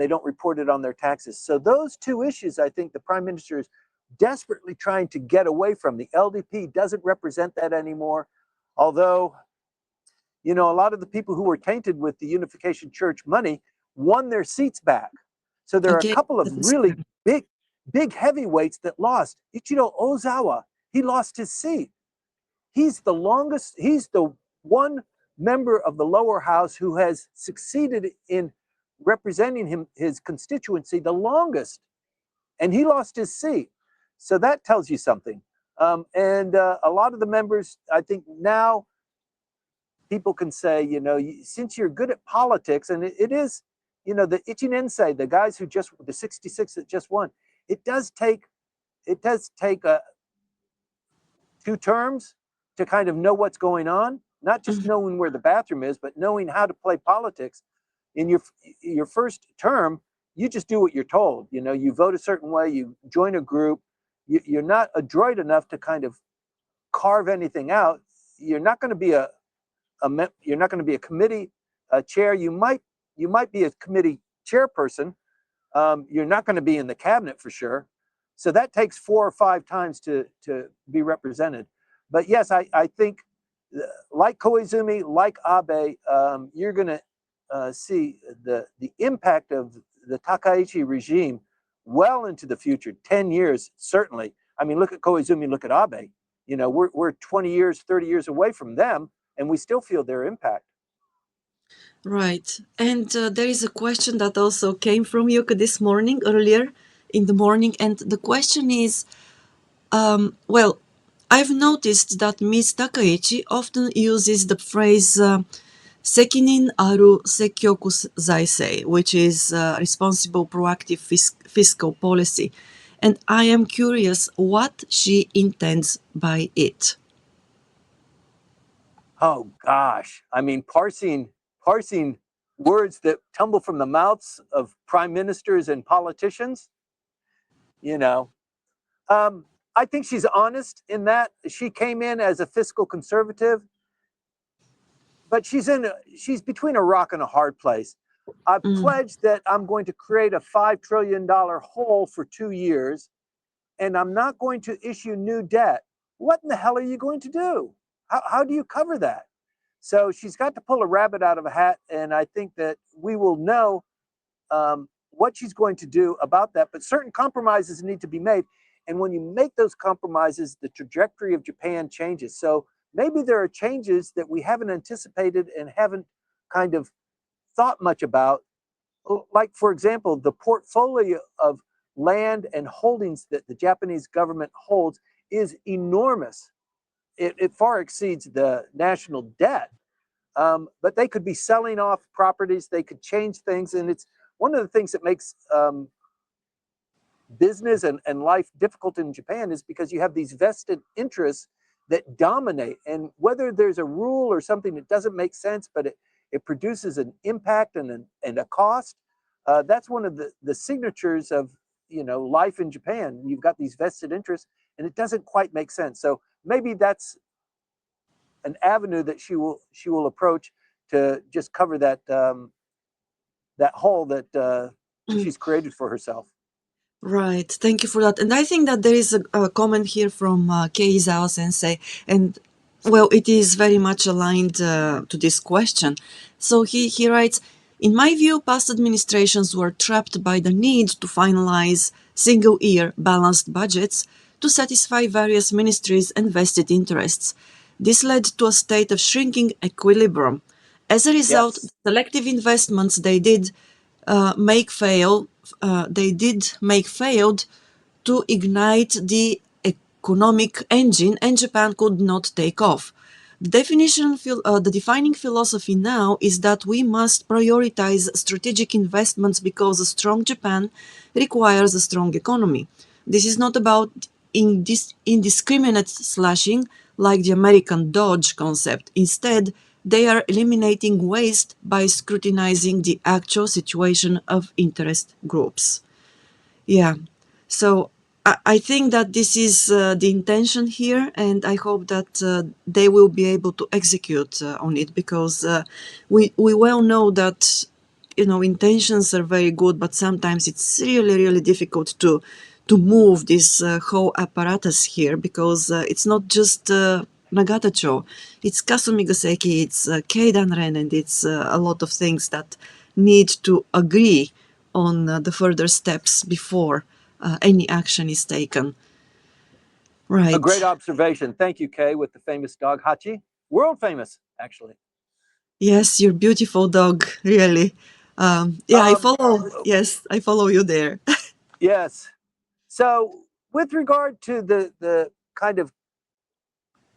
don't report it on their taxes. So those two issues, I think the prime minister is desperately trying to get away from. The LDP doesn't represent that anymore, although, you know, a lot of the people who were tainted with the Unification Church money won their seats back. So there are a couple of really big heavyweights that lost. Ichiro Ozawa, he lost his seat. He's the longest, he's the one member of the lower house who has succeeded in representing his constituency the longest, and he lost his seat. So that tells you something. And a lot of the members, I think now people can say, you know, since you're good at politics, and it is, you know, the Ichinensei, the guys who just, the 66 that just won, it does take 2 terms to kind of know what's going on, not just knowing where the bathroom is, but knowing how to play politics. In your first term, you just do what you're told. You know, you vote a certain way, you join a group. You're not adroit enough to kind of carve anything out. You're not going to be a committee chair. You might you might be a committee chairperson. You're not going to be in the cabinet for sure. So that takes 4 or 5 times to be represented. But yes, I think like Koizumi, like Abe, you're going to see the impact of the Takaichi regime well into the future, 10 years, certainly. I mean, look at Koizumi, look at Abe. You know, we're 20 years, 30 years away from them, and we still feel their impact. Right. And there is a question that also came from Yuka this morning, earlier in the morning. And the question is, well, I've noticed that Ms. Takaichi often uses the phrase Sekinin aru sekkyoku zaisei, which is responsible proactive fiscal policy. And I am curious what she intends by it. Oh gosh, I mean, parsing words that tumble from the mouths of prime ministers and politicians, you know. I think she's honest in that she came in as a fiscal conservative, but she's between a rock and a hard place. I pledged that I'm going to create a $5 trillion hole for 2 years, and I'm not going to issue new debt. What in the hell are you going to do? How do you cover that? So she's got to pull a rabbit out of a hat, and I think that we will know what she's going to do about that. But certain compromises need to be made. And when you make those compromises, the trajectory of Japan changes. So maybe there are changes that we haven't anticipated and haven't kind of thought much about. Like, for example, the portfolio of land and holdings that the Japanese government holds is enormous. It far exceeds the national debt. But they could be selling off properties, they could change things. And it's one of the things that makes business and life difficult in Japan is because you have these vested interests that dominate. And whether there's a rule or something that doesn't make sense, but it produces an impact and a cost, that's one of the signatures of, you know, life in Japan. You've got these vested interests, and it doesn't quite make sense. So maybe that's an avenue that she will approach to just cover that that hole that she's created for herself. Right. Thank you for that. And I think that there is a comment here from Keizawa Sensei, and well, it is very much aligned to this question. So he writes, in my view, past administrations were trapped by the need to finalize single-year balanced budgets to satisfy various ministries and vested interests. This led to a state of shrinking equilibrium. As a result, Yes. selective investments they did make failed to ignite the economic engine, and Japan could not take off. The defining philosophy now is that we must prioritize strategic investments because a strong Japan requires a strong economy. This is not about indiscriminate slashing like the American Dodge concept. Instead, they are eliminating waste by scrutinizing the actual situation of interest groups. Yeah. So I think that this is the intention here, and I hope that they will be able to execute on it, because we well know that, you know, intentions are very good, but sometimes it's really difficult to move this whole apparatus here, because it's not just Nagatacho, it's Kasumigaseki, it's Keidanren, and it's a lot of things that need to agree on the further steps before any action is taken. Right. A great observation. Thank you, Kay, with the famous dog Hachi. World famous, actually. Yes, your beautiful dog, really. I follow. Yes, I follow you there. Yes. So with regard to the kind of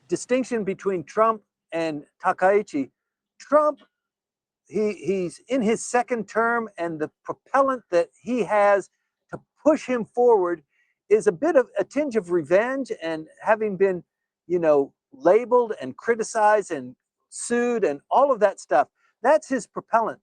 distinction between Trump and Takaichi, Trump, he's in his second term, and the propellant that he has to push him forward is a bit of a tinge of revenge, and having been, you know, labeled and criticized and sued and all of that stuff. That's his propellant.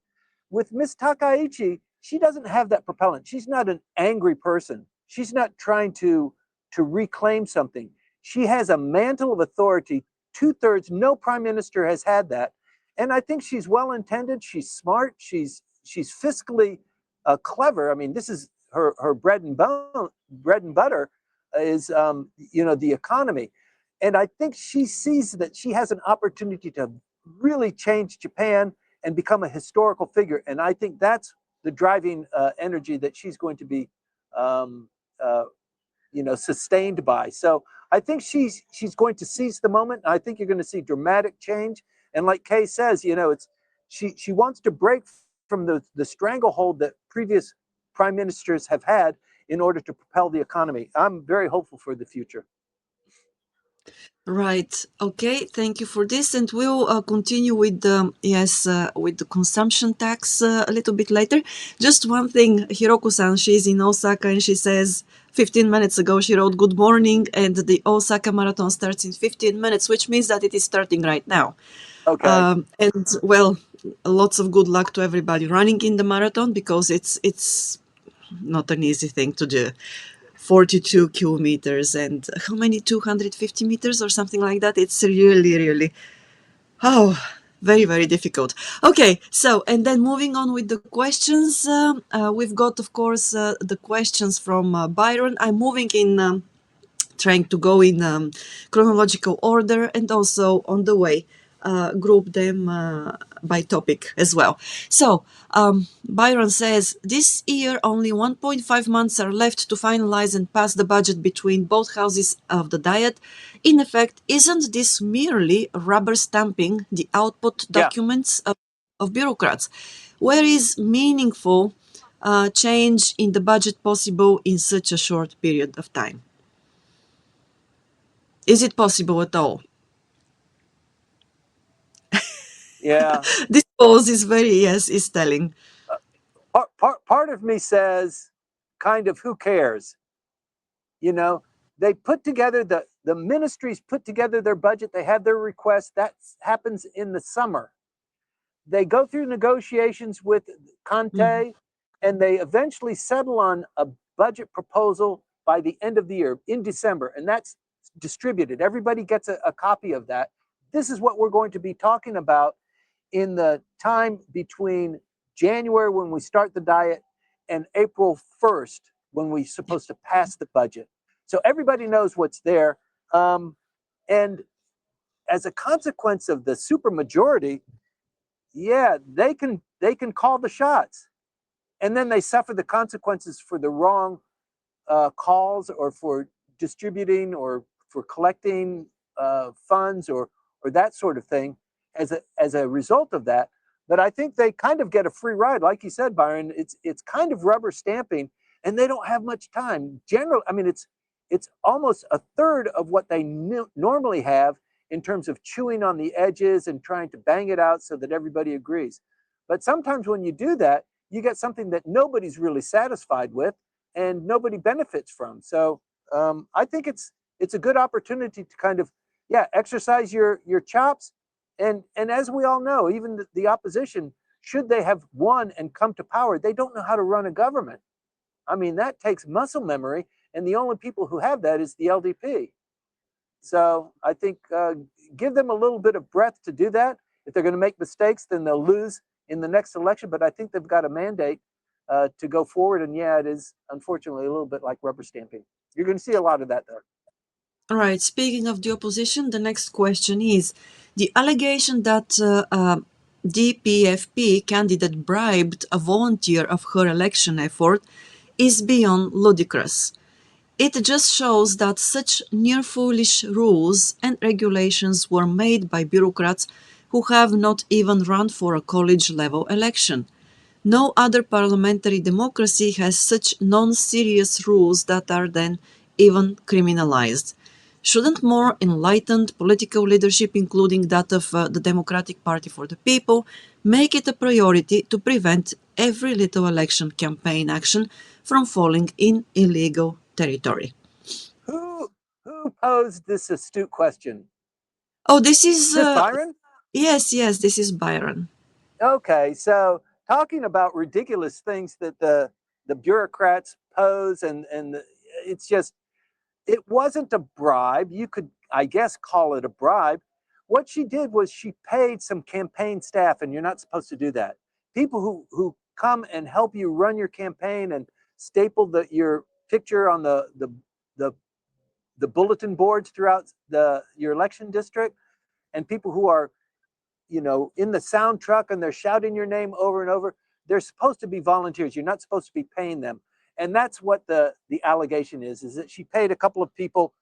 With Miss Takaichi, she doesn't have that propellant. She's not an angry person. She's not trying to reclaim something. She has a mantle of authority. 2/3, no prime minister has had that. And I think she's well intended. She's smart. She's she's fiscally clever. I mean, this is her bread and butter is the economy, and I think she sees that she has an opportunity to really change Japan and become a historical figure. And I think that's the driving energy that she's going to be, um, uh, sustained by. So I think she's going to seize the moment. I think you're going to see dramatic change. And like Kay says, it's she wants to break from the stranglehold that previous prime ministers have had in order to propel the economy. I'm very hopeful for the future. Right. Okay. Thank you for this, and we'll continue with with the consumption tax a little bit later. Just one thing, Hiroko-san, she's in Osaka, and she says 15 minutes ago she wrote "Good morning," and the Osaka Marathon starts in 15 minutes, which means that it is starting right now. Okay. And well, lots of good luck to everybody running in the marathon, because it's not an easy thing to do. 42 kilometers and how many, 250 meters or something like that. It's really very, very difficult. Okay, so, and then moving on with the questions, we've got, of course, the questions from Byron. I'm moving in, trying to go in chronological order, and also on the way group them by topic as well. So Byron says, this year only 1.5 months are left to finalize and pass the budget between both houses of the Diet. In effect, isn't this merely rubber stamping the output documents of bureaucrats? Where is meaningful change in the budget possible in such a short period of time? Is it possible at all? Yeah. This pause is very, is telling. Part of me says, kind of, who cares? They put together, the ministries put together their budget, they have their requests. That happens in the summer. They go through negotiations with Conte, and they eventually settle on a budget proposal by the end of the year, in December, and that's distributed. Everybody gets a copy of that. This is what we're going to be talking about in the time between January, when we start the Diet, and April 1st, when we're supposed to pass the budget. So everybody knows what's there. And as a consequence of the supermajority, they can call the shots. And then they suffer the consequences for the wrong calls, or for distributing, or for collecting funds, or that sort of thing as a result of that. But I think they kind of get a free ride, like you said, Byron. It's kind of rubber stamping, and they don't have much time. Generally, I mean, it's almost a third of what they normally have in terms of chewing on the edges and trying to bang it out so that everybody agrees. But sometimes when you do that, you get something that nobody's really satisfied with and nobody benefits from. So I think it's a good opportunity to kind of, exercise your chops. And as we all know, even the opposition, should they have won and come to power, they don't know how to run a government. I mean, that takes muscle memory, and the only people who have that is the LDP. So I think give them a little bit of breath to do that. If they're going to make mistakes, then they'll lose in the next election. But I think they've got a mandate to go forward. And it is unfortunately a little bit like rubber stamping. You're going to see a lot of that there. All right. Speaking of the opposition, the next question is the allegation that DPFP candidate bribed a volunteer of her election effort is beyond ludicrous. It just shows that such near foolish rules and regulations were made by bureaucrats who have not even run for a college level election. No other parliamentary democracy has such non-serious rules that are then even criminalized. Shouldn't more enlightened political leadership, including that of the Democratic Party for the People, make it a priority to prevent every little election campaign action from falling in illegal territory? Who posed this astute question? Oh, this is This Byron? Yes, this is Byron. Okay, so talking about ridiculous things that the bureaucrats pose, and it's just, it wasn't a bribe. You could, I guess, call it a bribe. What she did was she paid some campaign staff, and you're not supposed to do that. People who come and help you run your campaign and staple your picture on the bulletin boards throughout your election district, and people who are, in the sound truck and they're shouting your name over and over, they're supposed to be volunteers. You're not supposed to be paying them. And that's what the allegation is that she paid a couple of people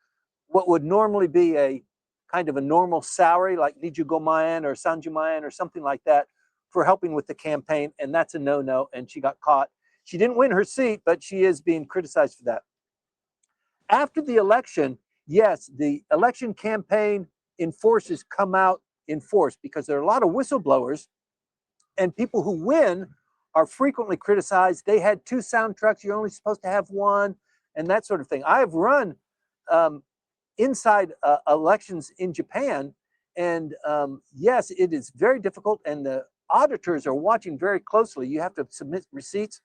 what would normally be a kind of a normal salary, like Nijugomayan or Sanjumayan or something like that, for helping with the campaign. And that's a no-no, and she got caught. She didn't win her seat, but she is being criticized for that. After the election, yes, the election campaign enforcers come out in force because there are a lot of whistleblowers, and people who win are frequently criticized. They had 2 sound trucks, you're only supposed to have 1, and that sort of thing. I've run inside elections in Japan, and yes, it is very difficult, and the auditors are watching very closely. You have to submit receipts,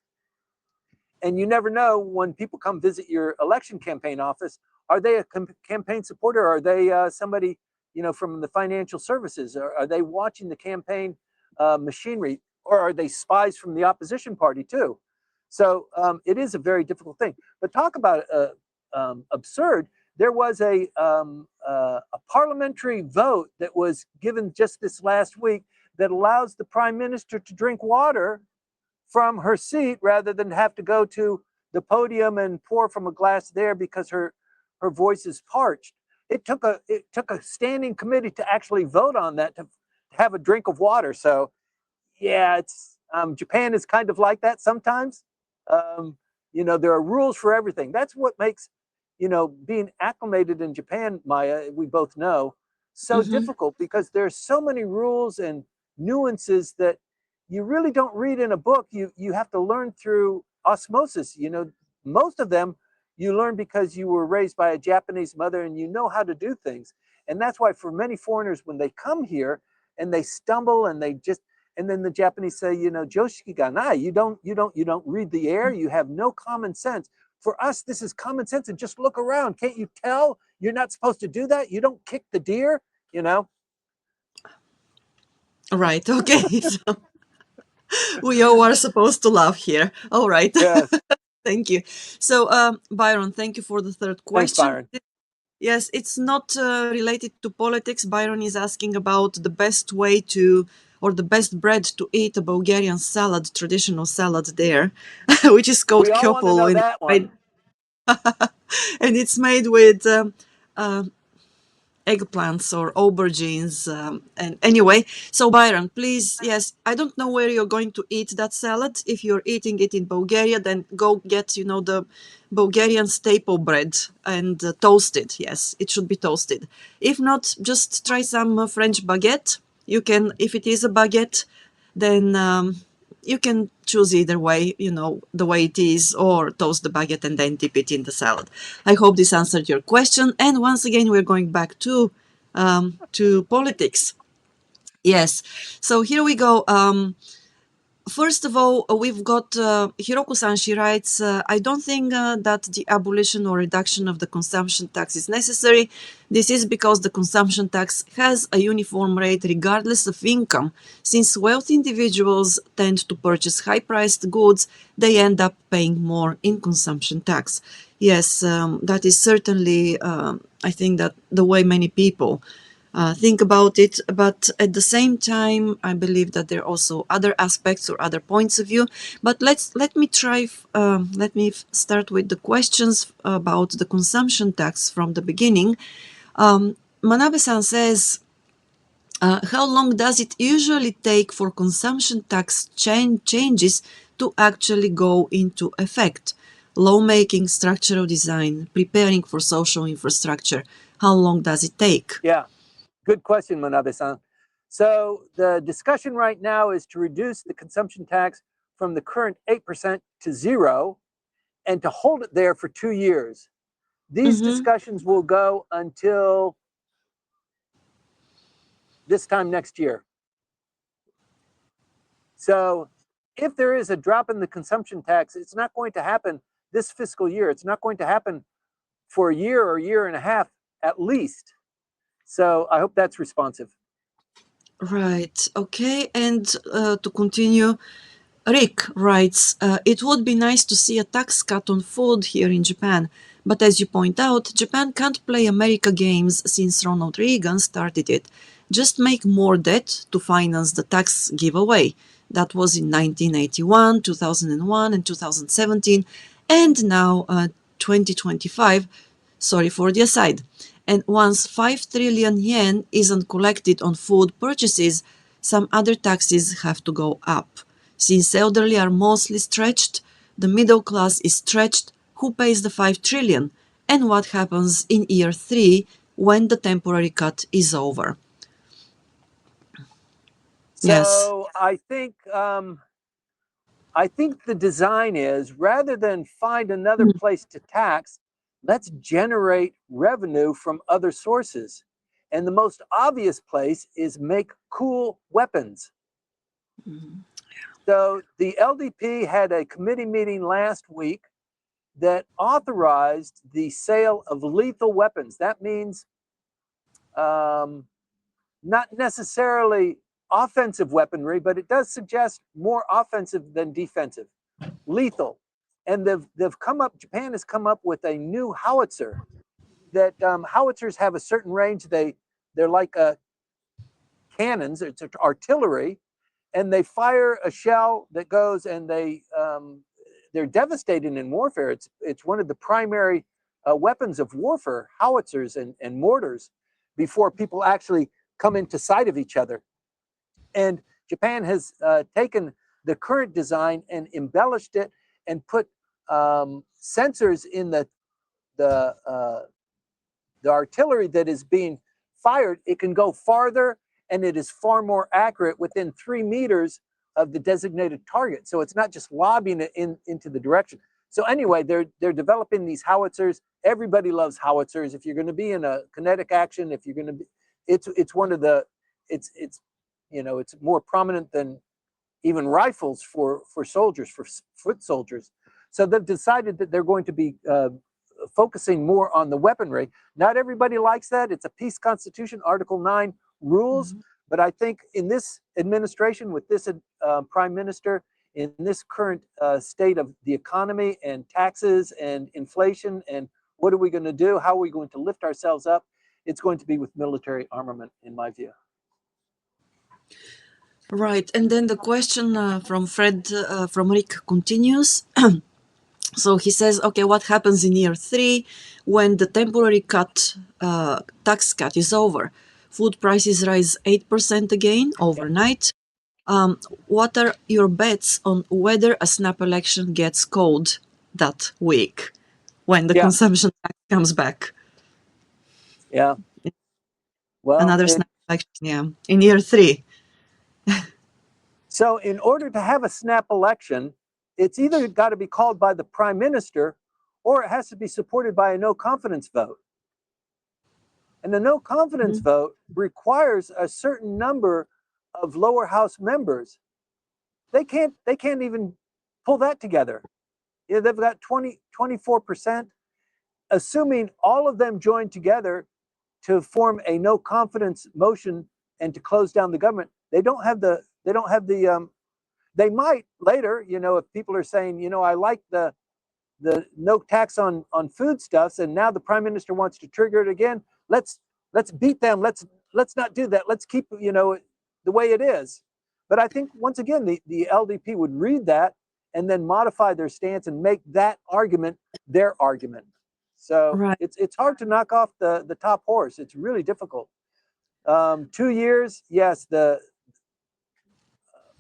and you never know when people come visit your election campaign office, are they a campaign supporter, or are they somebody from the financial services, or are they watching the campaign machinery, or are they spies from the opposition party too? So it is a very difficult thing. But talk about absurd. There was a parliamentary vote that was given just this last week that allows the prime minister to drink water from her seat rather than have to go to the podium and pour from a glass there because her voice is parched. It took a standing committee to actually vote on that, to have a drink of water. So yeah, it's Japan is kind of like that sometimes. There are rules for everything. That's what makes being acclimated in Japan, Maya, we both know, so difficult, because there's so many rules and nuances that you really don't read in a book. You have to learn through osmosis. Most of them you learn because you were raised by a Japanese mother and you know how to do things. And that's why for many foreigners, when they come here and they stumble and then the Japanese say, joshiki ga nai, you don't read the air, you have no common sense. For us, this is common sense, and just look around. Can't you tell you're not supposed to do that? You don't kick the deer, Right. Okay. So we all are supposed to laugh here. All right. Yes. Thank you. So, Byron, thank you for the third Thanks, question. Byron. Yes, it's not related to politics. Byron is asking about the best way to, or the best bread to eat a Bulgarian salad, traditional salad there, which is called We all want to know köpel, that one. and it's made with eggplants or aubergines. And anyway, so Byron, please, yes, I don't know where you're going to eat that salad. If you're eating it in Bulgaria, then go get, the Bulgarian staple bread and toast it. Yes, it should be toasted. If not, just try some French baguette. You can, if it is a baguette, then you can choose either way, the way it is, or toast the baguette and then dip it in the salad. I hope this answered your question. And once again, we're going back to politics. Yes. So here we go. First of all, we've got Hiroko-san. She writes, I don't think that the abolition or reduction of the consumption tax is necessary. This is because the consumption tax has a uniform rate regardless of income. Since wealthy individuals tend to purchase high-priced goods, they end up paying more in consumption tax. Yes, that is certainly, I think, that the way many people think about it, but at the same time, I believe that there are also other aspects or other points of view. But let me start with the questions about the consumption tax from the beginning. Manabe-san says, how long does it usually take for consumption tax changes to actually go into effect? Lawmaking, structural design, preparing for social infrastructure. How long does it take? Yeah. Good question, Manabe-san. So the discussion right now is to reduce the consumption tax from the current 8% to 0 and to hold it there for 2 years. These discussions will go until this time next year. So if there is a drop in the consumption tax, it's not going to happen this fiscal year. It's not going to happen for a year or a year and a half at least. So I hope that's responsive. Right. Okay. And to continue, Rick writes, it would be nice to see a tax cut on food here in Japan, but as you point out, Japan can't play America games since Ronald Reagan started it. Just make more debt to finance the tax giveaway. That was in 1981, 2001, and 2017, and now 2025. Sorry for the aside. And once 5 trillion yen isn't collected on food purchases, some other taxes have to go up. Since elderly are mostly stretched, the middle class is stretched. Who pays the 5 trillion? And what happens in year 3 when the temporary cut is over? Yes. So I think the design is, rather than find another place to tax, let's generate revenue from other sources. And the most obvious place is make cool weapons. So the LDP had a committee meeting last week that authorized the sale of lethal weapons. That means not necessarily offensive weaponry, but it does suggest more offensive than defensive. Lethal. And Japan has come up with a new howitzer that howitzers have a certain range. They're like cannons, it's artillery, and they fire a shell that goes, and they're devastating in warfare. It's one of the primary weapons of warfare, howitzers and mortars, before people actually come into sight of each other. And Japan has taken the current design and embellished it and put sensors in the artillery that is being fired. It can go farther, and it is far more accurate within 3 meters of the designated target. So it's not just lobbing it into the direction. So anyway, they're developing these howitzers. Everybody loves howitzers. If you're going to be in a kinetic action, if you're going to be, it's one of the, it's it's more prominent than even rifles for soldiers, for foot soldiers. So they've decided that they're going to be focusing more on the weaponry. Not everybody likes that. It's a peace constitution, Article 9 rules. But I think in this administration, with this prime minister, in this current state of the economy and taxes and inflation, and what are we going to do? How are we going to lift ourselves up? It's going to be with military armament, in my view. Right. And then the question from Fred, from Rick continues. So he says, okay, what happens in year 3 when the temporary tax cut is over? Food prices rise 8% again overnight. What are your bets on whether a snap election gets called that week when the consumption tax comes back? Yeah. Well, another snap election, in year 3. So in order to have a snap election, it's either got to be called by the prime minister, or it has to be supported by a no confidence vote. And the no confidence vote requires a certain number of lower house members. They can't even pull that together. They've got 24%. Assuming all of them join together to form a no confidence motion and to close down the government, they might later, if people are saying, I like the no tax on foodstuffs, and now the prime minister wants to trigger it again. Let's beat them. Let's not do that. Let's keep the way it is. But I think once again the LDP would read that and then modify their stance and make that argument their argument. So it's hard to knock off the top horse. It's really difficult. 2 years, yes,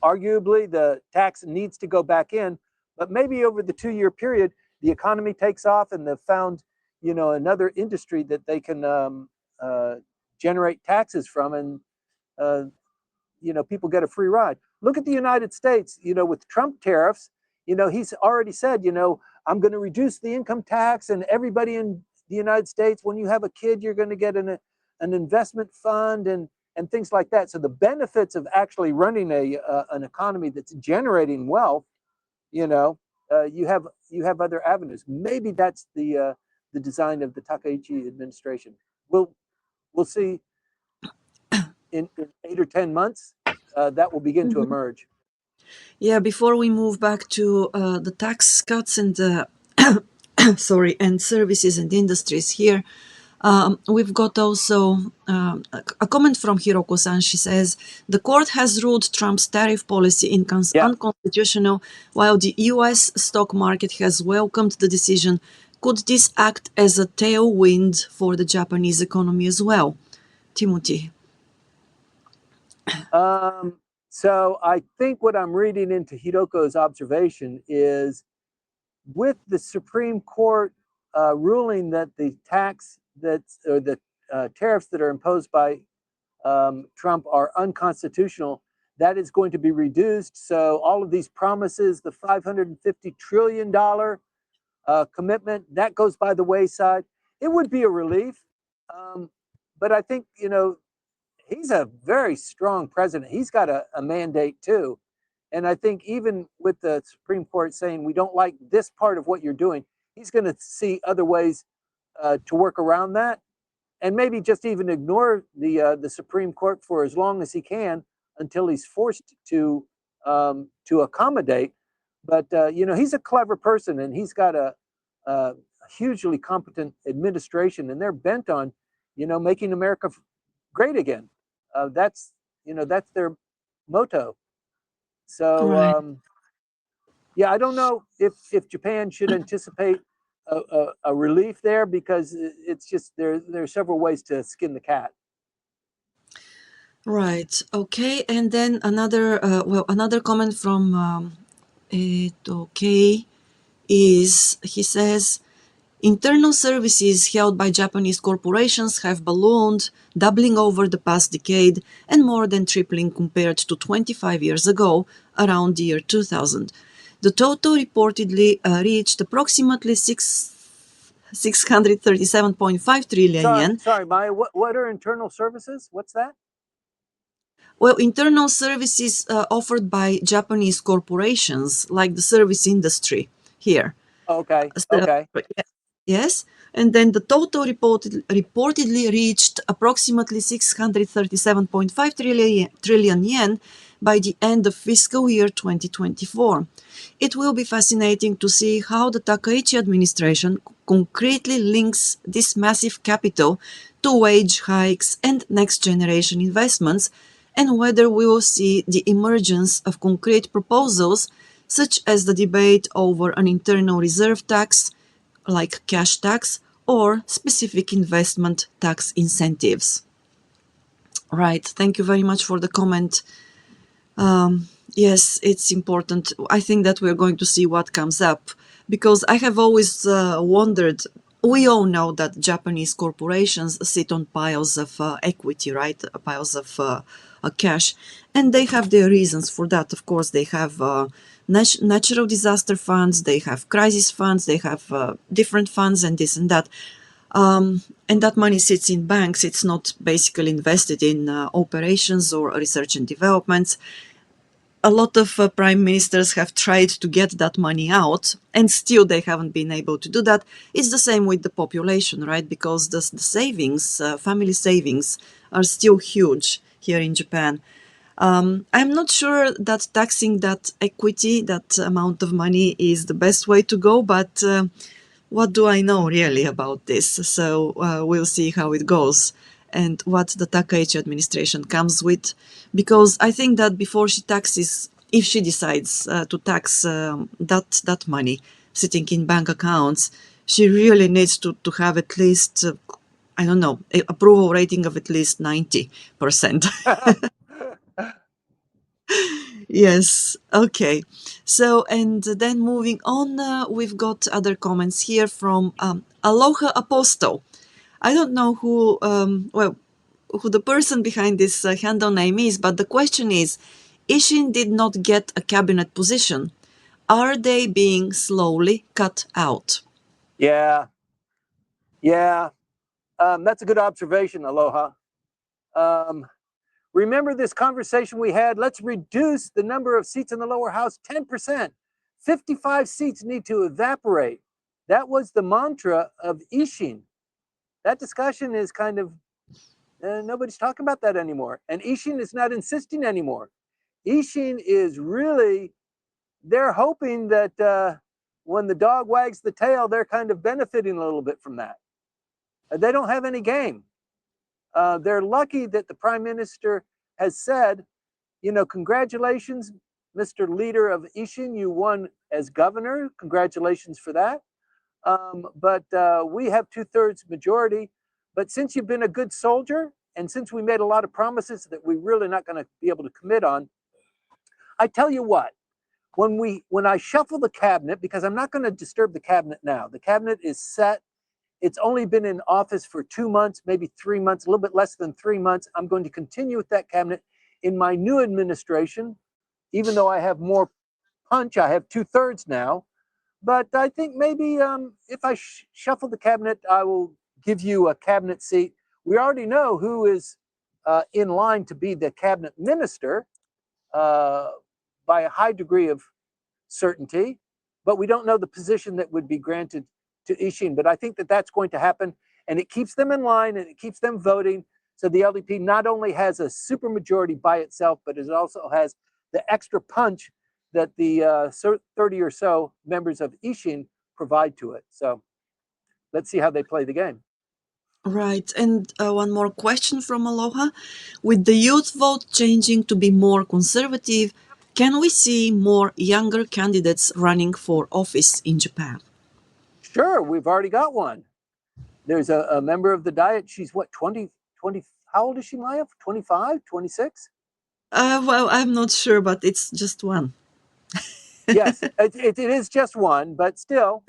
arguably the tax needs to go back in, but maybe over the 2-year period, the economy takes off and they've found, another industry that they can generate taxes from, and people get a free ride. Look at the United States, with Trump tariffs, he's already said, I'm going to reduce the income tax, and everybody in the United States, when you have a kid, you're going to get an investment fund and things like that. So the benefits of actually running an economy that's generating wealth, you have other avenues. Maybe that's the design of the Takaichi administration. We'll see in 8 or 10 months that will begin to emerge. Yeah, before we move back to the tax cuts and sorry, and services and industries here, we've got also a comment from Hiroko-san. She says, the court has ruled Trump's tariff policy unconstitutional, while the US stock market has welcomed the decision. Could this act as a tailwind for the Japanese economy as well? Timothy. So I think what I'm reading into Hiroko's observation is, with the Supreme Court ruling that the tariffs that are imposed by Trump are unconstitutional, that is going to be reduced. So all of these promises, the $550 trillion commitment, that goes by the wayside. It would be a relief. But I think, he's a very strong president. He's got a mandate too. And I think even with the Supreme Court saying we don't like this part of what you're doing, he's going to see other ways to work around that, and maybe just even ignore the Supreme Court for as long as he can until he's forced to accommodate. But he's a clever person, and he's got a hugely competent administration, and they're bent on making America great again. That's their motto. So Right. yeah, I don't know if Japan should anticipate a relief there, because it's just there are several ways to skin the cat. Right. Okay. And then another comment from okay is, he says, internal services held by Japanese corporations have ballooned, doubling over the past decade and more than tripling compared to 25 years ago, around the year 2000. The total reportedly reached approximately 637.5 trillion yen. Sorry, Maya, what are internal services? What's that? Well, internal services offered by Japanese corporations, like the service industry here. Okay. So, Okay. yes. And then the total reportedly reached approximately 637.5 trillion yen by the end of fiscal year 2024. It will be fascinating to see how the Takaichi administration concretely links this massive capital to wage hikes and next generation investments, and whether we will see the emergence of concrete proposals such as the debate over an internal reserve tax, like cash tax, or specific investment tax incentives. Right. Thank you very much for the comment. Yes, it's important. I think that we're going to see what comes up, because I have always wondered. We all know that Japanese corporations sit on piles of equity, right? Piles of cash, and they have their reasons for that. Of course, they have natural disaster funds, they have crisis funds, they have different funds, and this and that. And that money sits in banks. It's not basically invested in operations or research and developments. A lot of prime ministers have tried to get that money out, and still they haven't been able to do that. It's the same with the population, right? Because the savings, family savings, are still huge here in Japan. I'm not sure that taxing that equity, that amount of money, is the best way to go, but what do I know really about this? So we'll see how it goes and what the Takaichi administration comes with, because I think that before she taxes, if she decides to tax that money sitting in bank accounts, she really needs to have at least, I don't know, approval rating of at least 90%. Yes. Okay. So, and then moving on, we've got other comments here from Aloha Apostle. I don't know who the person behind this handle name is, but the question is, Ishin did not get a cabinet position. Are they being slowly cut out? Yeah. Yeah. That's a good observation, Aloha. Remember this conversation we had? Let's reduce the number of seats in the lower house 10%. 55 seats need to evaporate. That was the mantra of Ishin. That discussion is kind of, nobody's talking about that anymore. And Ishin is not insisting anymore. Ishin is really, they're hoping that when the dog wags the tail, they're kind of benefiting a little bit from that. They don't have any game. They're lucky that the Prime Minister has said, congratulations, Mr. Leader of Ishin, you won as governor. Congratulations for that. But we have 2/3 majority. But since you've been a good soldier, and since we made a lot of promises that we're really not going to be able to commit on, I tell you what, when I shuffle the cabinet, because I'm not going to disturb the cabinet now. The cabinet is set. It's only been in office for 2 months, maybe 3 months, a little bit less than 3 months. I'm going to continue with that cabinet in my new administration, even though I have more punch. I have 2/3 now. But I think maybe if I shuffle the cabinet, I will give you a cabinet seat. We already know who is in line to be the cabinet minister by a high degree of certainty, but we don't know the position that would be granted to Ishin. But I think that that's going to happen, and it keeps them in line and it keeps them voting. So the LDP not only has a supermajority by itself, but it also has the extra punch that the 30 or so members of Ishin provide to it. So let's see how they play the game. Right. And one more question from Aloha. With the youth vote changing to be more conservative, can we see more younger candidates running for office in Japan? Sure, we've already got one. There's a member of the Diet. She's what, 20, how old is she, Maya? 25, 26? Well, I'm not sure, but it's just one. Yes, it is just one, but still.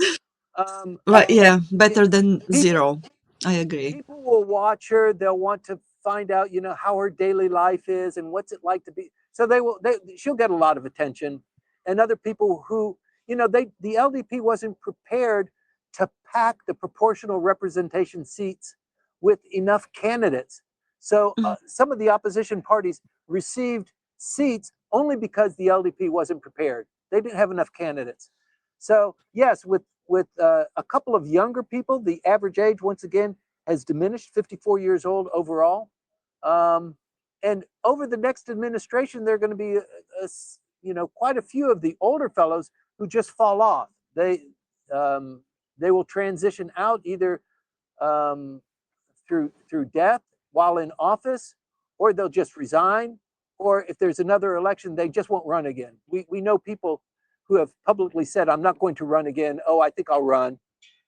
But yeah, better than people, zero. I agree. people will watch her. They'll want to find out, how her daily life is and what's it like to be. So she'll get a lot of attention. And other people who, the LDP wasn't prepared to pack the proportional representation seats with enough candidates. So some of the opposition parties received seats only because the LDP wasn't prepared. They didn't have enough candidates. So yes, with a couple of younger people, the average age once again has diminished, 54 years old overall. And over the next administration, there are going to be quite a few of the older fellows who just fall off. They will transition out either through death while in office, or they'll just resign, or if there's another election, they just won't run again. We know people who have publicly said, I'm not going to run again. Oh, I think I'll run.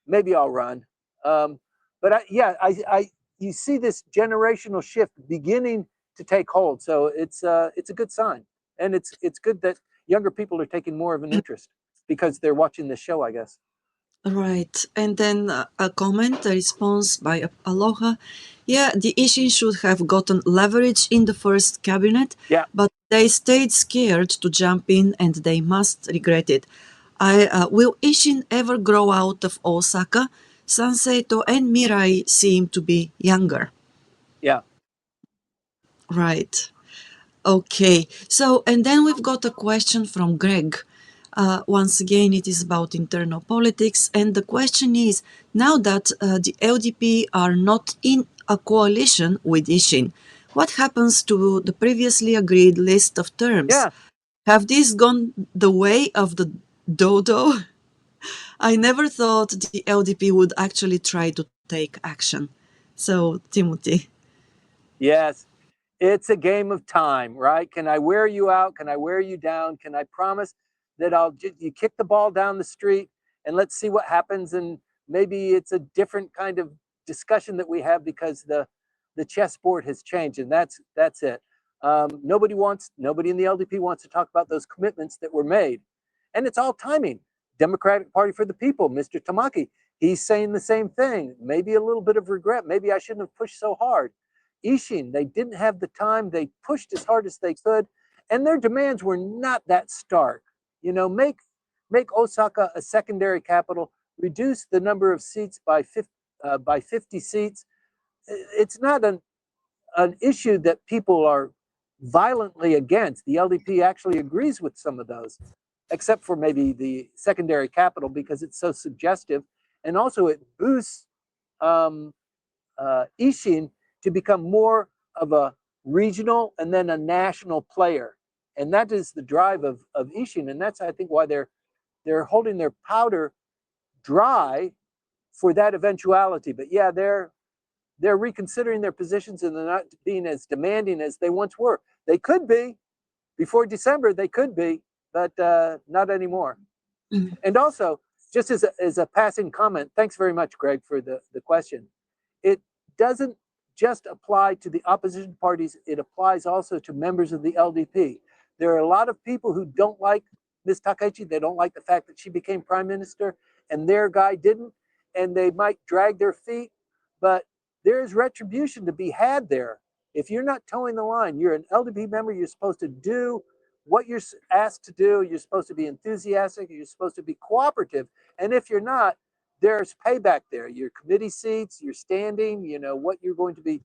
Maybe I'll run. But you see this generational shift beginning to take hold. So it's a good sign. And it's good that younger people are taking more of an interest because they're watching this show, I guess. Right. And then a comment, a response by Aloha. Yeah, the Ishin should have gotten leverage in the first cabinet, Yeah. but they stayed scared to jump in and they must regret it. Will Ishin ever grow out of Osaka? Sanseito and Mirai seem to be younger. Yeah. Right. Okay. So, and then we've got a question from Greg. Once again, it is about internal politics. And the question is, now that the LDP are not in a coalition with Ishin, what happens to the previously agreed list of terms? Yeah. Have these gone the way of the dodo? I never thought the LDP would actually try to take action. So, Timothy. Yes. It's a game of time, right? Can I wear you out? Can I wear you down? Can I promise that you kick the ball down the street and let's see what happens? And maybe it's a different kind of discussion that we have because the chessboard has changed, and that's it. Nobody in the LDP wants to talk about those commitments that were made, and it's all timing. Democratic Party for the People, Mr. Tamaki, he's saying the same thing. Maybe a little bit of regret. Maybe I shouldn't have pushed so hard. Ishin, they didn't have the time. They pushed as hard as they could, and their demands were not that stark. Make Osaka a secondary capital, reduce the number of seats by 50 seats. It's not an issue that people are violently against. The LDP actually agrees with some of those, except for maybe the secondary capital because it's so suggestive, and also it boosts Ishin to become more of a regional and then a national player. And that is the drive of Ishin. And that's, I think, why they're holding their powder dry for that eventuality. But yeah, they're reconsidering their positions, and they're not being as demanding as they once were. They could be before December, they could be, but not anymore. Mm-hmm. And also, just as a passing comment, thanks very much, Greg, for the question. It doesn't just apply to the opposition parties, it applies also to members of the LDP. There are a lot of people who don't like Ms. Takaichi. They don't like the fact that she became prime minister and their guy didn't, and they might drag their feet, but there is retribution to be had there. If you're not towing the line, you're an LDP member, you're supposed to do what you're asked to do, you're supposed to be enthusiastic, you're supposed to be cooperative, and if you're not, there's payback there. Your committee seats, your standing, you know, what you're going to be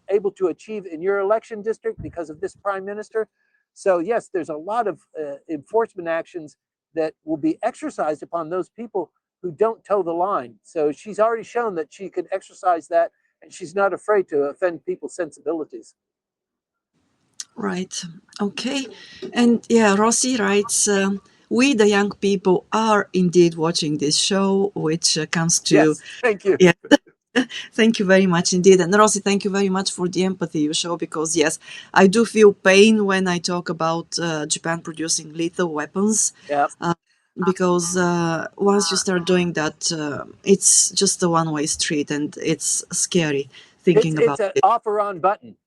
able to achieve in your election district because of this prime minister. So yes, there's a lot of enforcement actions that will be exercised upon those people who don't toe the line. So she's already shown that she could exercise that, and she's not afraid to offend people's sensibilities. Right. Okay. And yeah, Rossi writes, we, the young people, are indeed watching this show, which comes to... Yes, thank you. Yeah. Thank you very much indeed. And Rossi, thank you very much for the empathy you show, because yes, I do feel pain when I talk about Japan producing lethal weapons. Yeah. Because once you start doing that, it's just a one-way street, and it's scary thinking about it. It's an offer-on button.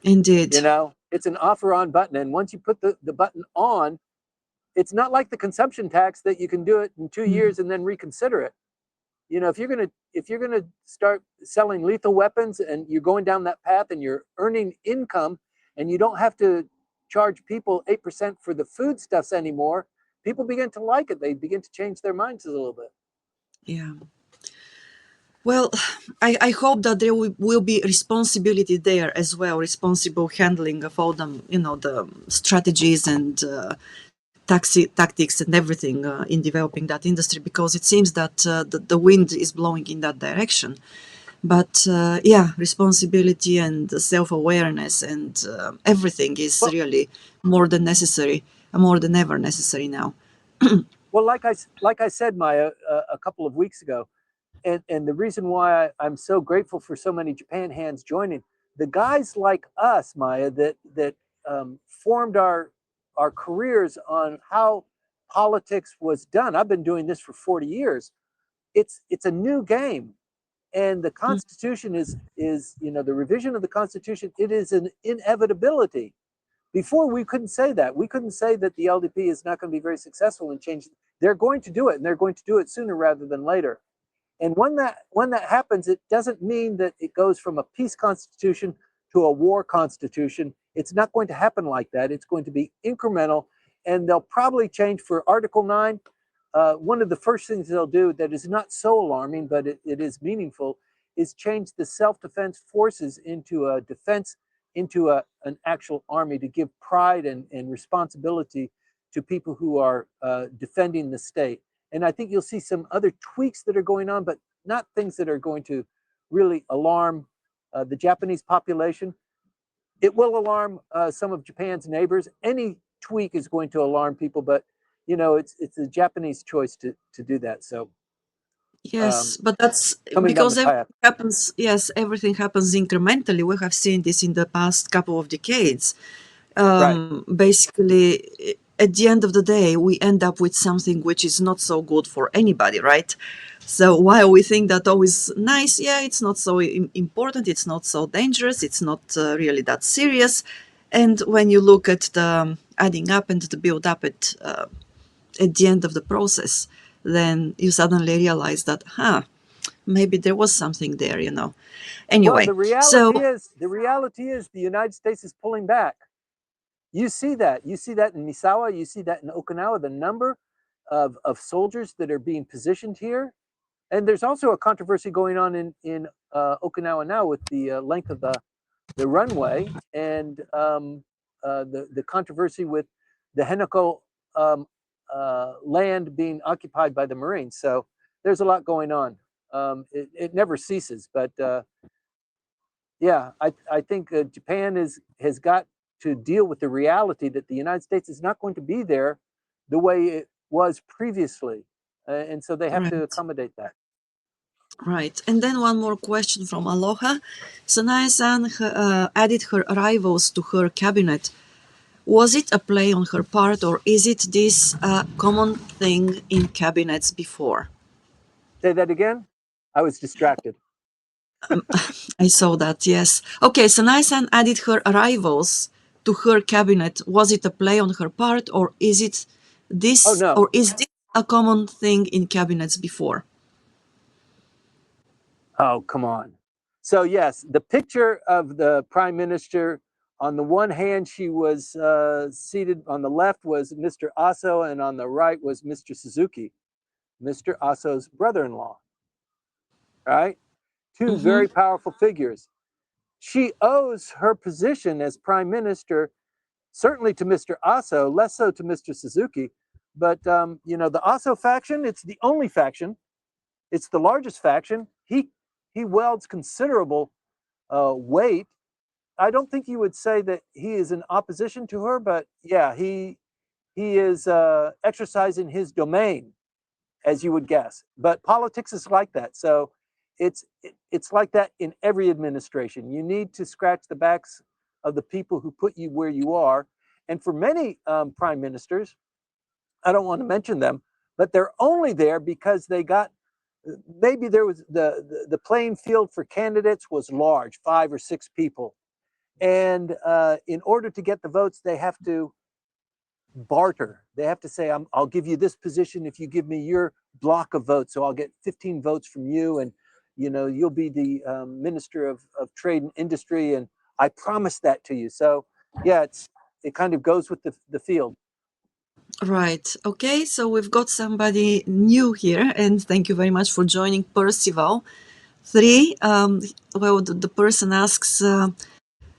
Indeed. You know, it's an offer-on button, and once you put the button on, it's not like the consumption tax that you can do it in 2 years and then reconsider it. You know, if you're gonna start selling lethal weapons and you're going down that path and you're earning income and you don't have to charge people 8% for the foodstuffs anymore, people begin to like it. They begin to change their minds a little bit. Yeah. Well, I hope that there will be responsibility there as well, responsible handling of all the, you know, the strategies and tactics and everything in developing that industry, because it seems that the wind is blowing in that direction. But yeah, responsibility and self-awareness and everything is really more than necessary, more than ever necessary now. Well, like I said, Maya, a couple of weeks ago, and the reason why I'm so grateful for so many Japan hands joining, the guys like us, Maya, that formed our careers on how politics was done. I've been doing this for 40 years. It's a new game, and the Constitution is you know, the revision of the Constitution. It is an inevitability. Before, we couldn't say that. We couldn't say that the LDP is not going to be very successful in changing. They're going to do it, and they're going to do it sooner rather than later. And when that happens, it doesn't mean that it goes from a peace constitution to a war constitution. It's not going to happen like that. It's going to be incremental, and they'll probably change for Article 9. One of the first things they'll do that is not so alarming, but it is meaningful, is change the self-defense forces into a defense, into an actual army, to give pride and responsibility to people who are defending the state. And I think you'll see some other tweaks that are going on, but not things that are going to really alarm the Japanese population. It will alarm some of Japan's neighbors. Any tweak is going to alarm people, but you know, it's the Japanese choice to do that. So yes, but that's because everything happens. Yes, everything happens incrementally. We have seen this in the past couple of decades. Basically, at the end of the day, we end up with something which is not so good for anybody, right? So while we think that always nice, yeah, it's not so important, it's not so dangerous, it's not really that serious. And when you look at the adding up and the build up at the end of the process, then you suddenly realize that, maybe there was something there, you know. Anyway, well, the reality is the United States is pulling back. You see that. You see that in Misawa. You see that in Okinawa, the number of soldiers that are being positioned here. And there's also a controversy going on in Okinawa now with the length of the runway, and the controversy with the Henoko land being occupied by the Marines. So there's a lot going on. It never ceases. But yeah, I think Japan has got to deal with the reality that the United States is not going to be there the way it was previously. And so they have to Right. accommodate that. Right. And then one more question from Aloha. Sanae-san added her rivals to her cabinet. Was it a play on her part, or is it this common thing in cabinets before? Say that again? I was distracted. I saw that, yes. Okay, Sanae-san added her rivals to her cabinet. Was it a play on her part, or is it Oh, this, no. or is this a common thing in cabinets before? Oh, come on. So, yes, the picture of the prime minister, on the one hand, she was seated on the left was Mr. Aso, and on the right was Mr. Suzuki, Mr. Aso's brother in law, right? Two Mm-hmm. very powerful figures. She owes her position as prime minister certainly to Mr. Aso, less so to Mr. Suzuki. But, the Aso faction, it's the only faction, it's the largest faction. He wields considerable weight. I don't think you would say that he is in opposition to her, but yeah, he is exercising his domain, as you would guess. But politics is like that, so it's like that in every administration. You need to scratch the backs of the people who put you where you are, and for many prime ministers, I don't want to mention them, but they're only there because they got maybe there was the playing field for candidates was large, 5 or 6 people, and in order to get the votes, they have to barter. They have to say, I'll give you this position if you give me your block of votes. So I'll get 15 votes from you, and you'll be the minister of trade and industry, and I promise that to you. So yeah, it kind of goes with the field. Right. Okay, so we've got somebody new here, and thank you very much for joining, Percival. 3, well, the person asks,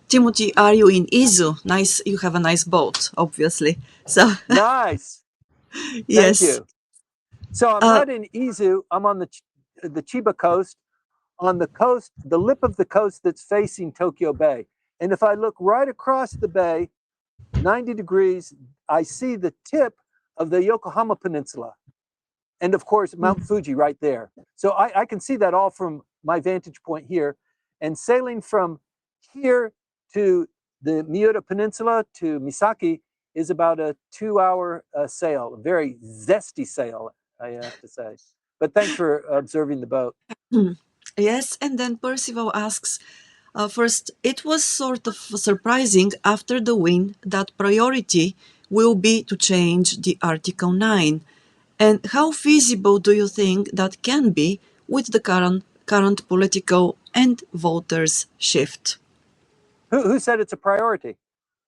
Timothy, are you in Izu? Nice, you have a nice boat, obviously. So, Nice. Thank yes. you. So I'm Uh, not in Izu. I'm on the Chiba coast, on the coast, the lip of the coast that's facing Tokyo Bay. And if I look right across the bay, 90 degrees, I see the tip of the Yokohama Peninsula. And of course, Mount Fuji right there. So I can see that all from my vantage point here. And sailing from here to the Miura Peninsula to Misaki is about a 2-hour sail, a very zesty sail, I have to say. But thanks for observing the boat. yes, and then Percival asks, first, it was sort of surprising after the win that priority will be to change the Article 9. And how feasible do you think that can be with the current political and voters' shift? Who said it's a priority?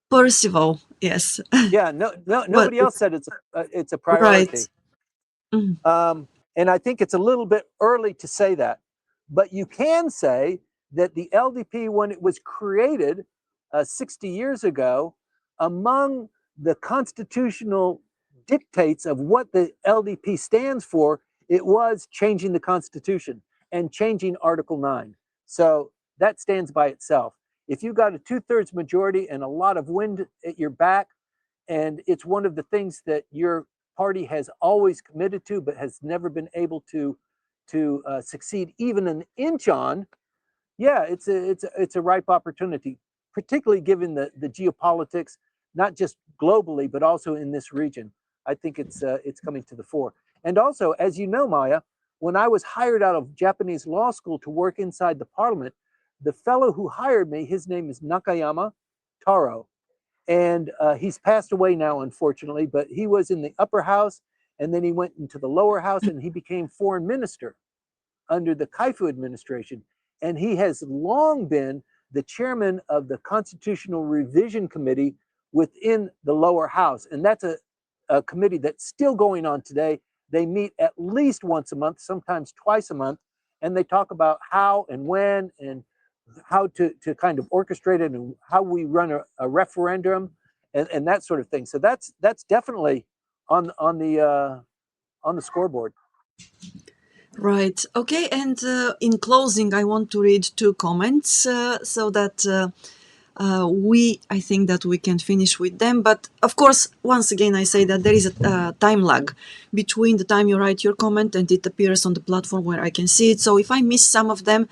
Percival, yes. Yeah, no, But nobody else said it's a right. priority. Mhm. And I think it's a little bit early to say that. But you can say that the LDP, when it was created 60 years ago, among the constitutional dictates of what the LDP stands for, it was changing the Constitution and changing Article 9. So that stands by itself. If you got a 2/3 majority and a lot of wind at your back, and it's one of the things that your party has always committed to, but has never been able to succeed even an inch on. Yeah, it's a ripe opportunity, particularly given the geopolitics, not just globally but also in this region. I think it's coming to the fore. And also, as you know, Maya, when I was hired out of Japanese law school to work inside the parliament, the fellow who hired me, his name is Nakayama Taro, and he's passed away now, unfortunately, but he was in the upper house, and then he went into the lower house, and he became foreign minister under the Kaifu administration. And he has long been the chairman of the Constitutional Revision Committee within the lower house. And that's a committee that's still going on today. They meet at least once a month, sometimes twice a month, and they talk about how and when and how to kind of orchestrate it and how we run a referendum and that sort of thing. So that's definitely on the scoreboard. Right. Okay. And in closing, I want to read 2 comments so that I think that we can finish with them. But of course, once again, I say that there is a time lag between the time you write your comment and it appears on the platform where I can see it. So if I miss some of them,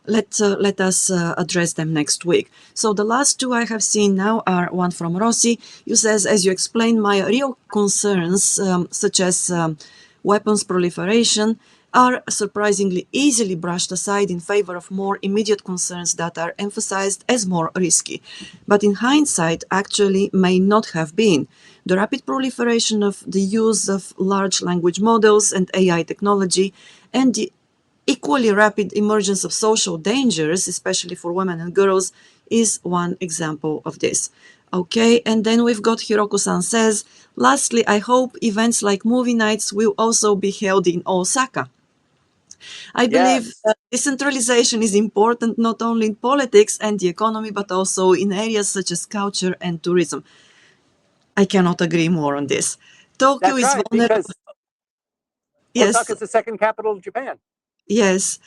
let us address them next week. So the last two I have seen now are one from Rossi. You says, as you explained, my real concerns, such as weapons proliferation, are surprisingly easily brushed aside in favor of more immediate concerns that are emphasized as more risky, but in hindsight actually may not have been. The rapid proliferation of the use of large language models and AI technology, and the equally rapid emergence of social dangers, especially for women and girls, is one example of this. Okay, and then we've got Hiroko-san says, lastly, I hope events like movie nights will also be held in Osaka. I believe Yes. decentralization is important not only in politics and the economy, but also in areas such as culture and tourism. I cannot agree more on this. Tokyo That's is right, vulnerable. because Yes, Osaka is the second capital of Japan. yes.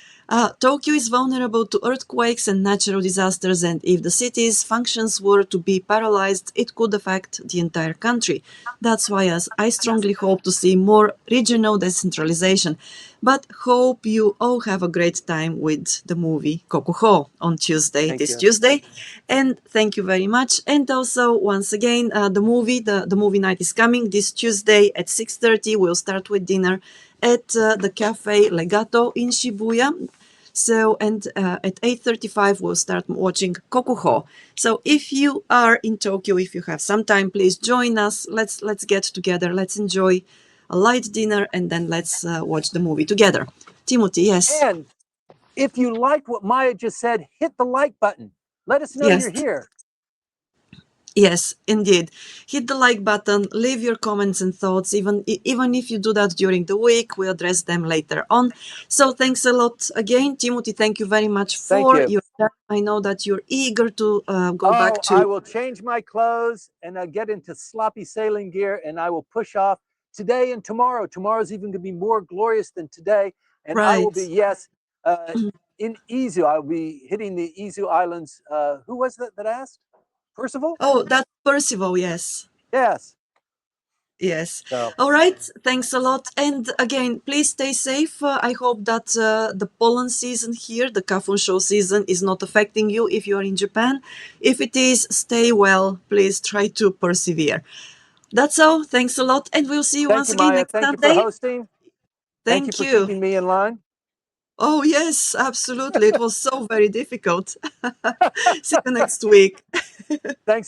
Tokyo is vulnerable to earthquakes and natural disasters, and if the city's functions were to be paralyzed, it could affect the entire country. That's why I strongly hope to see more regional decentralization. But hope you all have a great time with the movie Kokuho on Tuesday, Thank this you. Tuesday. And thank you very much. And also, once again, the movie night is coming this Tuesday at 6:30. We'll start with dinner at the Cafe Legato in Shibuya. So, and at 8:35, we'll start watching Kokuho. So if you are in Tokyo, if you have some time, please join us. Let's get together. Let's enjoy a light dinner, and then let's watch the movie together. Timothy, yes. And if you like what Maya just said, hit the like button. Let us know Yes. you're here. Yes, indeed. Hit the like button, leave your comments and thoughts. Even if you do that during the week, we address them later on. So thanks a lot again, Timothy. Thank you very much Thank for you. your time. I know that you're eager to go back Oh, I to. will change my clothes and get into sloppy sailing gear, and I will push off today and tomorrow. Tomorrow's even going to be more glorious than today. And I will Right. be, yes, in Izu. I'll be hitting the Izu Islands. Who was that asked? Percival? Oh, that's Percival. Yes. Yes. Yes. So All right. Thanks a lot. And again, please stay safe. I hope that the pollen season here, the Kafun show season, is not affecting you if you are in Japan. If it is, stay well. Please try to persevere. That's all. Thanks a lot. And we'll see you thank once you, again Maya. next Thank you for Sunday. hosting. Thank you Thank for you. keeping me in line. Oh, yes, absolutely. It was so very difficult. See you next week. Thanks.